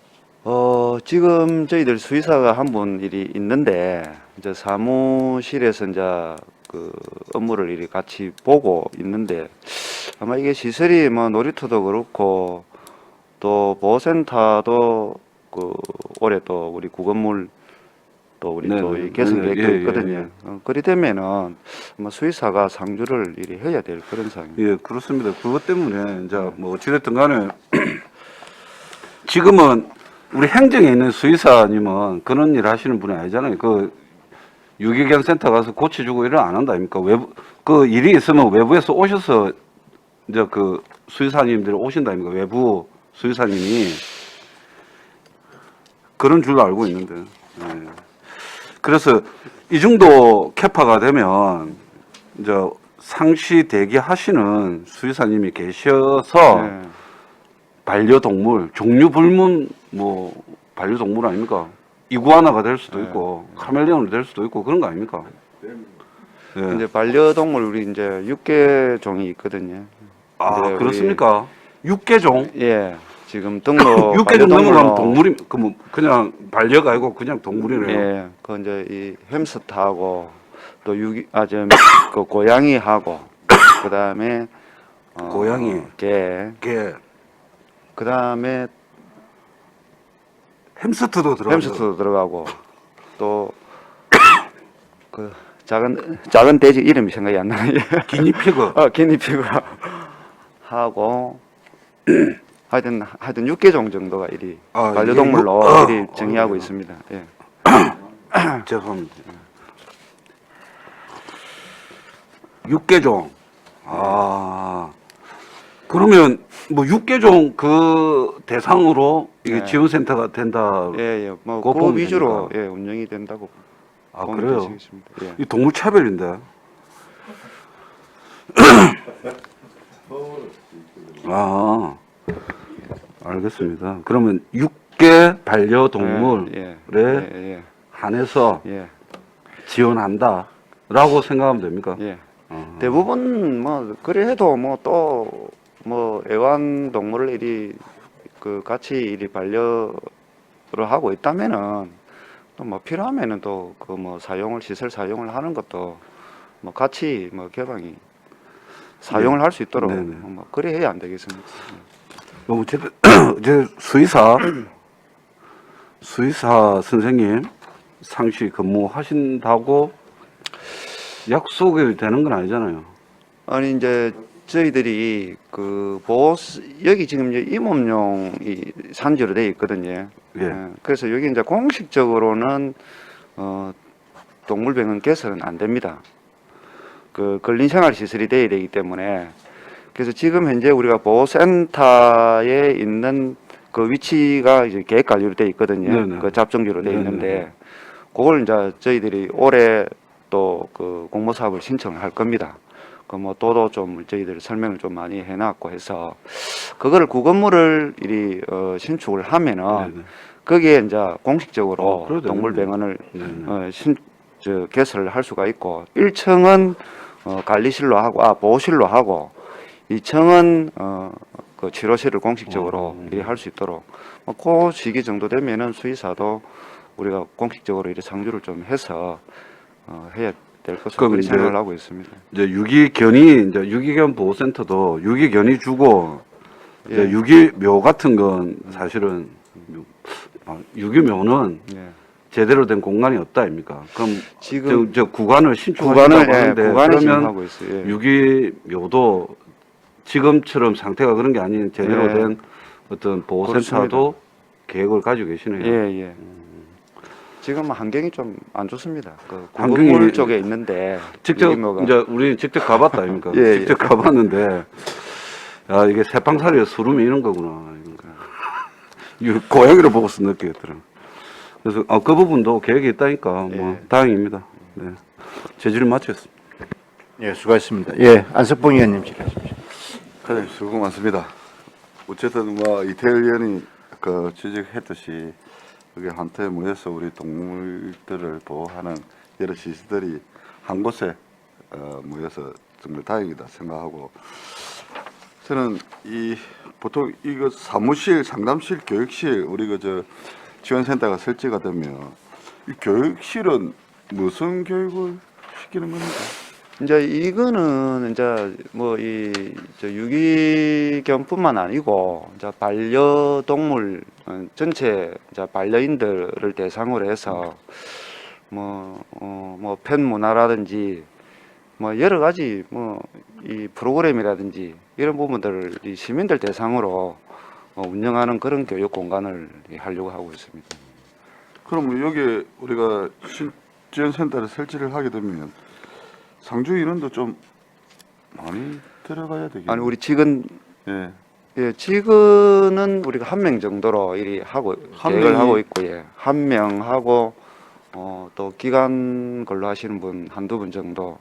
지금 저희들 수의사가 한 분 일이 있는데, 이제 사무실에서 이제 그 업무를 이리 같이 보고 있는데, 아마 이게 시설이 놀이터도 그렇고, 또 보호센터도 올해 또 우리 구건물 또 우리 네, 또 네. 이 개선 네, 계획도 예, 있거든요. 그리 되면은 아마 수의사가 상주를 이리 해야 될 그런 상황입니다. 예, 그렇습니다. 그것 때문에 이제 어찌됐든 간에 지금은 우리 행정에 있는 수의사님은 그런 일 하시는 분이 아니잖아요. 유기견 센터 가서 고쳐주고 일을 안 한다 아닙니까? 그 일이 있으면 외부에서 오셔서 이제 수의사님들이 오신다 아닙니까? 외부 수의사님이 그런 줄로 알고 있는데. 예. 그래서 이 정도 캐파가 되면 이제 상시 대기하시는 수의사님이 계셔서 네. 반려동물 종류 불문 반려동물 아닙니까? 이구아나가 될 수도 네. 있고 카멜레온이 될 수도 있고 그런 거 아닙니까? 예. 이제 반려동물 우리 이제 6개종이 있거든요. 아, 이제 우리- 그렇습니까? 육개종? 예. 지금 등록 육개종 넘어가면 반려동물로- 동물이 그냥 반려가 아니고 그냥 동물이네요. 예. 그 이제 이 햄스터하고 또 그 고양이하고 그다음에 고양이. 개, 개, 그다음에 햄스터도 들어가죠. 햄스터도 들어가고 또 그 작은 돼지 이름이 생각이 안 나요. 기니피그. 기니피그 하고 하여튼 6개종 정도가 이리 아, 반려동물로 이게 이리 정의하고 있습니다. 예. 죄송합니다. 육개종. 아, 그러면 육개종 그 대상으로 이게 네. 지원센터가 된다. 예, 예. 그거 그 보면 위주로 되니까. 예, 운영이 된다고 아, 보면 그래요? 되시겠습니다. 예. 이 동물 차별인데. 아, 알겠습니다. 그러면 6개 반려동물에 예, 한해서 예, 지원한다라고 생각하면 됩니까? 예. 어. 대부분 그래 해도 또 애완동물을 이리 같이 이리 반려를 하고 있다면은 또 필요하면은 또 시설 사용을 하는 것도 같이 개방이 사용을 할 수 있도록 네네. 그래 해야 안 되겠습니까? 어쨌든 이제 수의사 선생님 상시 근무하신다고 약속이 되는 건 아니잖아요. 아니 이제 저희들이 여기 지금 이제 임업용이 산지로 되어 있거든요. 예. 그래서 여기 이제 공식적으로는 동물병원 개설은 안 됩니다. 근린생활시설이 돼야 되기 때문에 그래서 지금 현재 우리가 보호센터에 있는 그 위치가 이제 계획관리로 되어 있거든요. 네네. 그 잡종지로 되어 네네. 있는데 그걸 이제 저희들이 올해 또 공모 사업을 신청을 할 겁니다. 또도 좀 저희들 설명을 좀 많이 해놨고 해서 그거를 구건물을 이리 신축을 하면은 네네. 거기에 이제 공식적으로 그래도 동물병원을 네네. 개설을 할 수가 있고 1층은 관리실로 하고 보호실로 하고 2층은 그 치료실을 공식적으로 이렇게 할 수 있도록 그 시기 정도 되면은 수의사도 우리가 공식적으로 이렇게 상주를 좀 해서 해야 될 것으로 그럼 그렇게 이제 생각을 하고 있습니다. 이제 유기견 보호센터도 유기견이 주고 이제 예. 유기묘 같은 건 사실은 유기묘는 예. 제대로 된 공간이 없다 아닙니까? 그럼 지금 저 구간을 신축하려고 하는데 구간을 지금 그러면 하고 있어요. 예. 유기묘도 지금처럼 상태가 그런 게 아닌 제대로 예. 된 어떤 보호센터도 계획을 가지고 계시네요. 예, 예. 지금 환경이 좀 안 좋습니다. 그 환경이 구건물 쪽에 있는데 직접 유기묘가 이제 우리 직접 가봤다 아닙니까? 예, 예. 직접 가봤는데 야 이게 세팡살이에 수름이 이런 거구나. 이거 고양이를 보고서 느끼겠더라. 그래서 그 부분도 계획이 있다니까 뭐 예. 다행입니다. 네. 제지를 마치겠습니다. 예, 수고하셨습니다. 예, 안석봉 의원님 질의하십시오. 네, 수고 많습니다. 어쨌든 뭐 이태일 의원이 그 지적했듯이 그게 한테 모여서 우리 동물들을 보호하는 여러 시설들이 한 곳에 모여서 정말 다행이다 생각하고 저는 이 보통 이거 사무실, 상담실, 교육실 우리 그 지원센터가 설치가 되면 이 교육실은 무슨 교육을 시키는 겁니까? 이제 이거는 이제 뭐 유기견뿐만 아니고 이제 반려동물 전체 이제 반려인들을 대상으로 해서 뭐 펫 문화라든지 뭐 여러 가지 뭐 이 프로그램이라든지 이런 부분들을 이 시민들 대상으로 운영하는 그런 교육 공간을 하려고 하고 있습니다. 그럼 여기 우리가 지원센터를 설치를 하게 되면 상주 인원도 좀 많이 들어가야 되겠네요. 아니 우리 지금 예. 예, 지금은 우리가 1명 정도로 이리 하고 한 계획을 명이- 하고 있고, 예, 1명 하고 또 기간 근로 하시는 분 한두 분 정도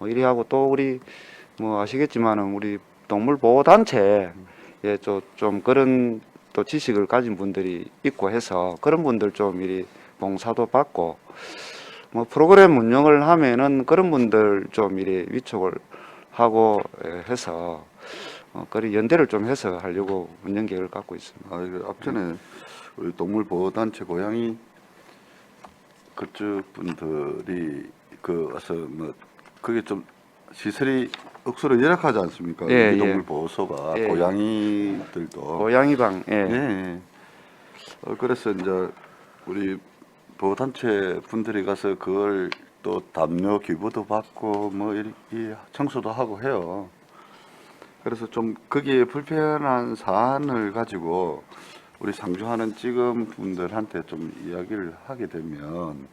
이리 하고 또 우리 뭐 아시겠지만은 우리 동물 보호 단체 예, 좀 그런 또 지식을 가진 분들이 있고 해서 그런 분들 좀 이리 봉사도 받고 뭐 프로그램 운영을 하면은 그런 분들 좀 이리 위촉을 하고 해서 그리 연대를 좀 해서 하려고 운영 계획을 갖고 있습니다. 이거 앞전에 우리 동물보호단체 고양이 그쪽 분들이 와서 뭐 그게 좀 시설이 억수로 열악하지 않습니까? 예, 우리 예. 동물보호소가 예. 고양이들도 고양이방 예. 예. 그래서 이제 우리 보호단체 분들이 가서 그걸 또 담요 기부도 받고 뭐 이 청소도 하고 해요. 그래서 좀 거기에 불편한 사안을 가지고 우리 상주하는 직원분들한테 좀 이야기를 하게 되면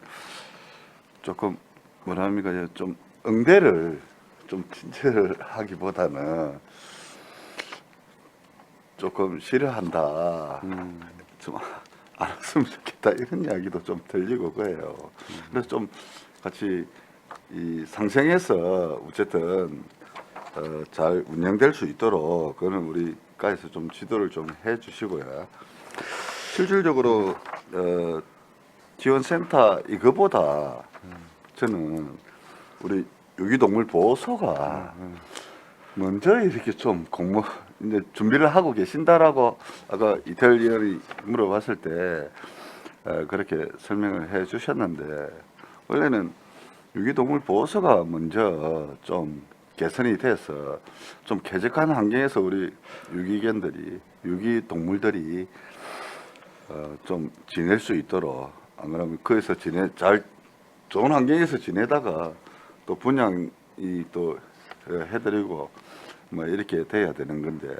조금 뭐랍니까 좀 응대를 좀 친절하기보다는 조금 싫어한다. 좀 안 했으면 좋겠다 이런 이야기도 좀 들리고 그래요. 그래서 좀 같이 이 상생해서 어쨌든 잘 운영될 수 있도록 그거는 우리가에서 좀 지도를 좀 해주시고요. 실질적으로 지원센터 이거보다 저는 우리 유기동물보호소가 먼저 이렇게 좀 이제 준비를 하고 계신다라고 아까 이태일 의원이 물어봤을 때 그렇게 설명을 해 주셨는데 원래는 유기동물보호소가 먼저 좀 개선이 돼서 좀 쾌적한 환경에서 우리 유기동물들이 좀 지낼 수 있도록 안 그러면 거기서 좋은 환경에서 지내다가 또 분양이 또 해드리고 뭐 이렇게 돼야 되는 건데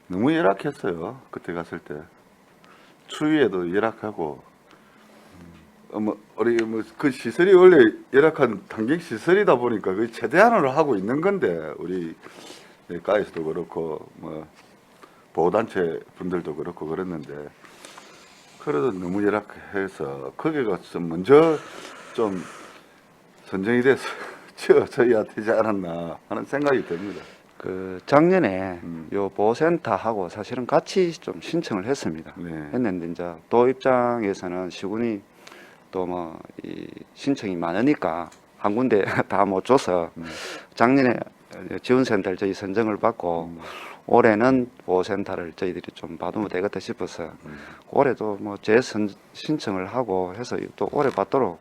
너무 열악했어요. 그때 갔을 때 추위에도 열악하고 우리 그 시설이 원래 열악한 단기 시설이다 보니까 그 최대한으로 하고 있는 건데 우리 가에서도 그렇고 뭐 보호단체 분들도 그렇고 그랬는데 그래도 너무 열악해서 거기가 좀 먼저 좀 선정이 돼서 지어져야 되지 않았나 하는 생각이 듭니다. 그 작년에 요 보호센터하고 사실은 같이 좀 신청을 했습니다. 네. 했는데 이제 도 입장에서는 시군이 또 뭐 이 신청이 많으니까 한 군데 다 못 줘서 작년에 지원센터를 저희 선정을 받고 올해는 보호센터를 저희들이 좀 받으면 되겠다 싶어서 올해도 뭐 재신청을 하고 해서 또 올해 받도록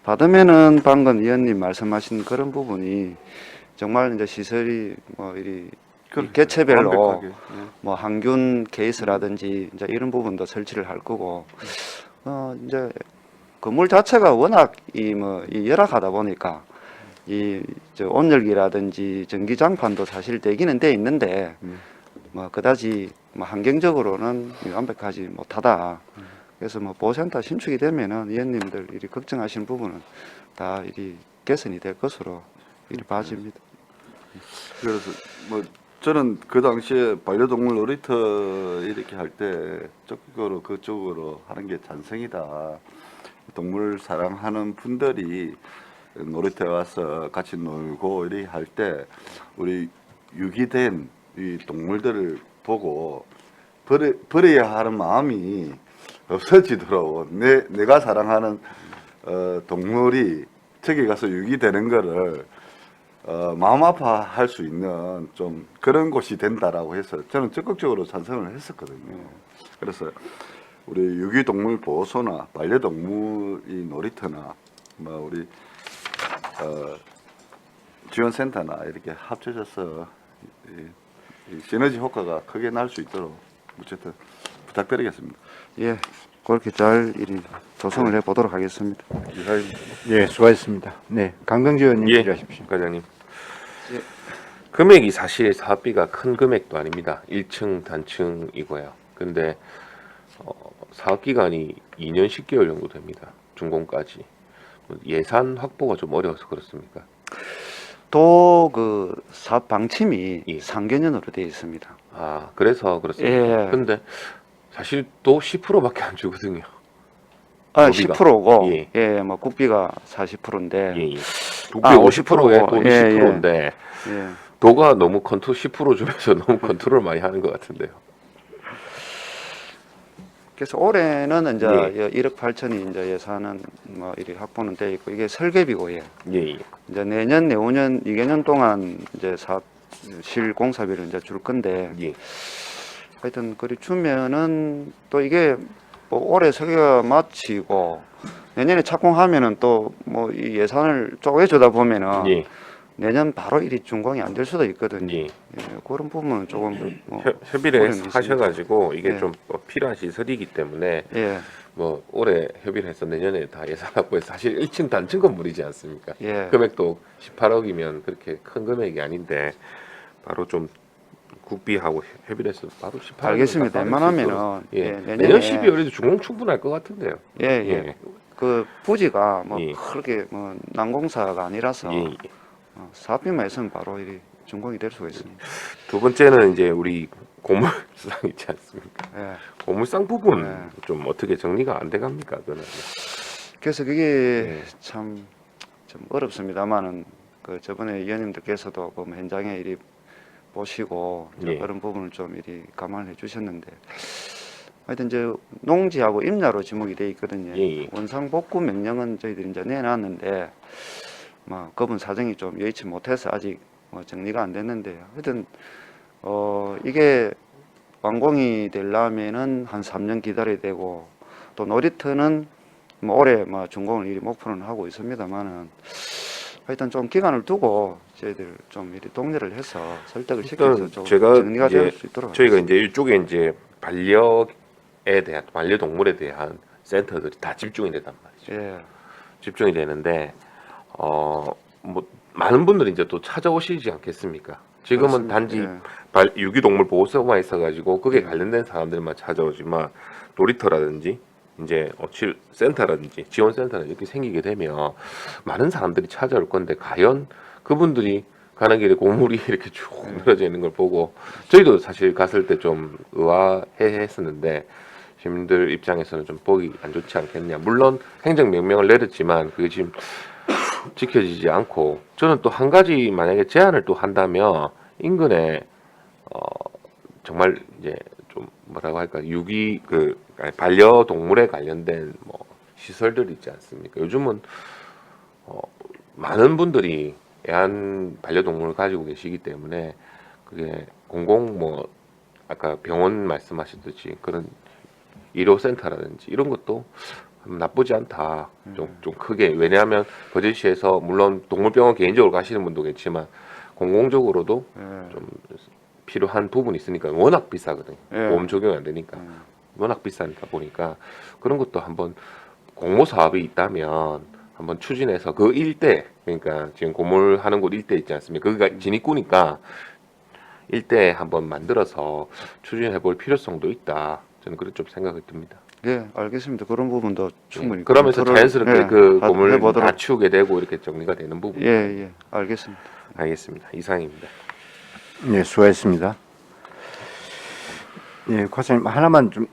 받으면은 방금 위원님 말씀하신 그런 부분이 정말 이제 시설이 뭐 이 개체별로 완벽하게. 예. 뭐 항균 케이스라든지 이제 이런 부분도 설치를 할 거고 이제 건물 자체가 워낙 이 열악하다 보니까 저 온열기라든지 전기장판도 사실 되기는 돼 있는데 뭐 그다지 뭐 환경적으로는 완벽하지 못하다. 그래서 뭐 보호센터 신축이 되면은 위원님들 이리 걱정하시는 부분은 다 이리 개선이 될 것으로 이리 봐집니다. 그래서 뭐 저는 그 당시에 반려동물 놀이터 이렇게 할 때 적극적으로 그쪽으로 하는 게 찬성이다. 동물 사랑하는 분들이 놀이터에 와서 같이 놀고 이렇게 할 때 우리 유기된 이 동물들을 보고 버려야 하는 마음이 없어지도록 내가 사랑하는 동물이 저기 가서 유기되는 거를 마음 아파할 수 있는 좀 그런 곳이 된다라고 해서 저는 적극적으로 찬성을 했었거든요. 그래서 우리 유기동물 보호소나 반려동물이 놀이터나 뭐 우리 지원센터나 이렇게 합쳐져서 이 시너지 효과가 크게 날 수 있도록 어쨌든 부탁드리겠습니다. 예, 그렇게 잘 이리 조성을 해 보도록 하겠습니다. 예, 수고하셨습니다. 네, 강병지 의원님 예, 질의하십시오. 과장님. 금액이 사실 사업비가 큰 금액도 아닙니다. 1층 단층이고요. 근데 사업 기간이 2년 10개월 정도 됩니다. 준공까지. 예산 확보가 좀 어려워서 그렇습니까? 또 그 사업 방침이 예. 3개년으로 되어 있습니다. 아, 그래서 그렇습니다. 예. 근데 사실 또 10%밖에 안 주거든요. 아, 국비가. 10%고, 예. 예, 뭐 국비가 40%인데, 예, 예. 아, 50%에 돈이 예, 10%인데 예. 도가 너무 10% 주면서 너무 컨트롤 많이 하는 것 같은데요. 그래서 올해는 이제 예. 1억 8천이 이제 예산은 뭐 이리 확보는 돼 있고 이게 설계비고 예. 예, 예. 이제 내년, 내후년 2개년 동안 이제 실공사비를 이제 줄 건데 예. 하여튼 그리 주면은 또 이게 뭐 올해 설계가 마치고 내년에 착공하면은 또 뭐 이 예산을 쪼개주다 보면은 예. 내년 바로 일이 준공이 안 될 수도 있거든요. 예. 예, 그런 부분은 조금 뭐 협의를 어려움이 있습니다. 하셔가지고 이게 예. 좀 필요한 시설이기 때문에 예, 뭐 올해 협의를 해서 내년에 다 예산 확보해서 사실 1층 단층 건물이지 않습니까? 예. 금액도 18억이면 그렇게 큰 금액이 아닌데 바로 좀 국비하고 협의를 해서 바로 18억. 알겠습니다. 웬만하면은 예. 예, 내년 12월에도 준공 충분할 것 같은데요. 예, 예. 그 부지가 뭐 예. 그렇게 뭐 난공사가 아니라서 예. 사업비만 있으면 바로 일이 준공이 될 수가 있습니다. 두 번째는 이제 우리 고물상 있지 않습니까? 예. 고물상 부분 네. 좀 어떻게 정리가 안 돼갑니까? 그거는. 그래서 그게 예. 참 좀 어렵습니다만은 그 저번에 위원님들께서도 그 현장에 일이 보시고 이제 예. 그런 부분을 좀 이리 감안해 주셨는데 하여튼 이제 농지하고 임야로 지목이 돼 있거든요. 예. 원상 복구 명령은 저희들이 이제 내놨는데 뭐 그분 사정이 좀 여의치 못해서 아직 뭐 정리가 안 됐는데 하여튼 이게 완공이 되려면은 한 3년 기다려야 되고 또 놀이터는 뭐 올해 뭐 준공을 이리 목표는 하고 있습니다만은 하여튼 좀 기간을 두고 저희들 좀 이리 동의를 해서 설득을 시켜서 일단 좀 제가 정리가 이제 될 수 있도록 저희가 하겠습니다. 이제 이쪽에 이제 반려에 대한 반려동물에 대한 센터들이 다 집중이 되단 말이죠. 예, 집중이 되는데 뭐 많은 분들이 이제 또 찾아오시지 않겠습니까? 지금은 그렇습니다. 단지 예. 유기동물 보호소만 있어가지고 그게 예. 관련된 사람들만 찾아오지만 놀이터라든지 이제 센터라든지 지원센터라든지 이렇게 생기게 되면 많은 사람들이 찾아올 건데 과연 그분들이 가는 길에 고물이 이렇게 쭉 늘어져 있는 걸 보고 저희도 사실 갔을 때 좀 의아해했었는데 시민들 입장에서는 좀 보기 안 좋지 않겠냐. 물론 행정명령을 내렸지만 그게 지금 지켜지지 않고 저는 또 한 가지 만약에 제안을 또 한다면 인근에 정말 이제 좀 뭐라고 할까 반려동물에 관련된 뭐 시설들이 있지 않습니까? 요즘은 많은 분들이 애완 반려동물을 가지고 계시기 때문에 그게 공공 아까 병원 말씀하셨듯이 그런 의료센터라든지 이런 것도 나쁘지 않다. 좀 크게. 왜냐하면 거제시에서 물론 동물병원 개인적으로 가시는 분도 계시지만 공공적으로도 좀 필요한 부분이 있으니까 워낙 비싸거든요. 보험 적용이 안 되니까 워낙 비싸니까 보니까 그런 것도 한번 공모 사업이 있다면 한번 추진해서 그 일대, 그러니까 지금 고물하는 곳 일대 있지 않습니까? 거기가 진입구니까 일대 한번 만들어서 추진해 볼 필요성도 있다. 저는 그렇게 좀 생각이 듭니다. 예, 알겠습니다. 그런 부분도 충분히 그러면서 검토를, 자연스럽게 그 고물 해보도록. 낮추게 되고 이렇게 정리가 되는 부분. 예, 알겠습니다. 알겠습니다. 이상입니다. 네, 수고했습니다. 예, 과장님 하나만 좀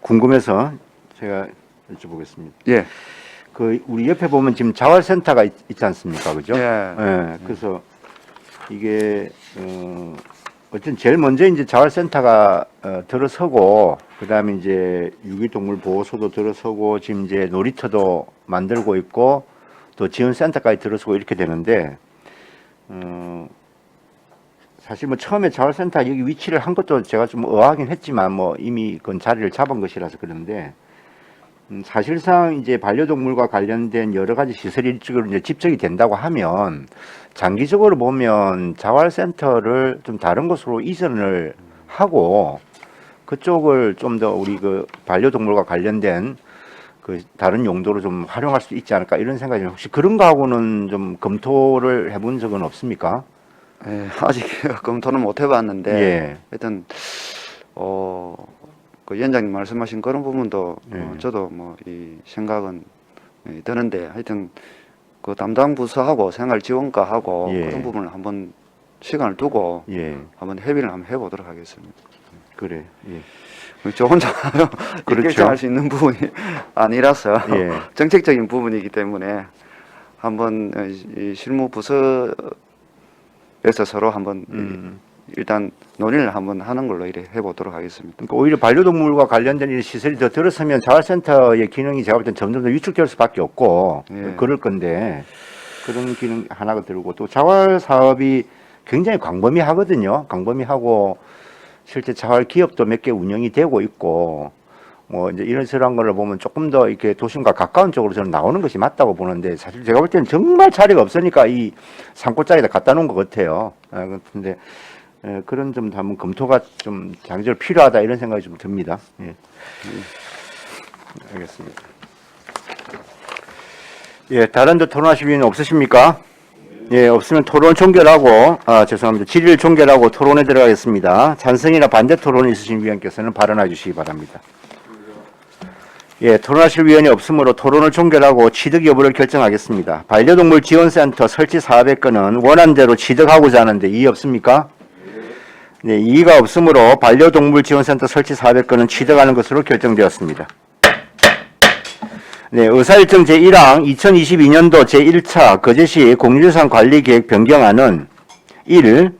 궁금해서 제가 여쭤보겠습니다. 예, 그 우리 옆에 보면 지금 자활센터가 있지 않습니까, 그죠? 예. 그래서 이게 어쨌든 제일 먼저 이제 자활센터가 들어서고 그다음에 이제 유기동물 보호소도 들어서고 지금 이제 놀이터도 만들고 있고 또 지원센터까지 들어서고 이렇게 되는데 사실 뭐 처음에 자활센터 여기 위치를 한 것도 제가 좀 의아하긴 했지만 뭐 이미 그건 자리를 잡은 것이라서 그런데 사실상 이제 반려동물과 관련된 여러 가지 시설이 이쪽으로 이제 집적이 된다고 하면 장기적으로 보면 자활센터를 좀 다른 곳으로 이전을 하고 그쪽을 좀 더 우리 그 반려동물과 관련된 그 다른 용도로 좀 활용할 수 있지 않을까 이런 생각이 혹시 그런 거하고는 좀 검토를 해본 적은 없습니까? 예, 아직 검토는 못 해봤는데 예. 하여튼 그 위원장님 말씀하신 그런 부분도 저도 뭐 이 생각은 드는데 하여튼 그 담당 부서하고 생활지원과하고 예. 그런 부분을 한번 시간을 두고 예, 한번 협의를 한번 해보도록 하겠습니다. 그래. 예. 저 혼자 그렇죠. 결정할 수 있는 부분이 아니라서 예. 정책적인 부분이기 때문에 한번 이 실무 부서에서 서로 한번 일단 논의를 한번 하는 걸로 이렇게 해보도록 하겠습니다. 그러니까 오히려 반려동물과 관련된 이 시설이 더 들어서면 자활센터의 기능이 제가 볼 땐 점점 더 위축될 수밖에 없고 예. 그럴 건데 그런 기능 하나가 들고 또 자활 사업이 굉장히 광범위하거든요. 광범위하고 실제 자활 기업도 몇 개 운영이 되고 있고 뭐 이제 이런저런 거를 보면 조금 더 이렇게 도심과 가까운 쪽으로 저는 나오는 것이 맞다고 보는데 사실 제가 볼 때는 정말 자리가 없으니까 이 산골짜기에다 갖다 놓은 것 같아요. 근데 그런 점도 한번 검토가 좀 장기적으로 필요하다 이런 생각이 좀 듭니다. 예. 알겠습니다. 예, 다른 데 토론하실 의견 없으십니까? 예, 없으면 토론 종결하고, 죄송합니다. 질의를 종결하고 토론에 들어가겠습니다. 찬성이나 반대 토론이 있으신 위원께서는 발언해 주시기 바랍니다. 예, 토론하실 위원이 없으므로 토론을 종결하고 취득 여부를 결정하겠습니다. 반려동물 지원센터 설치 사업의 건은 원안대로 취득하고자 하는데 이의 없습니까? 네, 이의가 없으므로 반려동물 지원센터 설치 사업의 건은 취득하는 것으로 결정되었습니다. 네, 의사일정 제1항 2022년도 제1차 거제시 공유재산 관리계획 변경안은 1.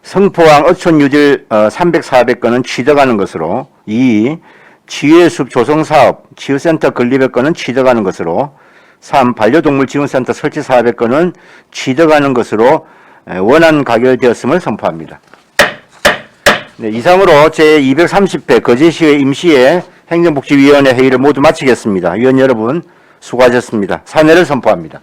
성포항 어촌유질 300사업의 건은 취득하는 것으로 2. 치유의숲 조성사업 치유센터 건립의 건은 취득하는 것으로 3. 반려동물 지원센터 설치 사업의 건은 취득하는 것으로 원안 가결되었음을 선포합니다. 네, 이상으로 제230회 거제시의 임시의 행정복지위원회 회의를 모두 마치겠습니다. 위원 여러분 수고하셨습니다. 사내를 선포합니다.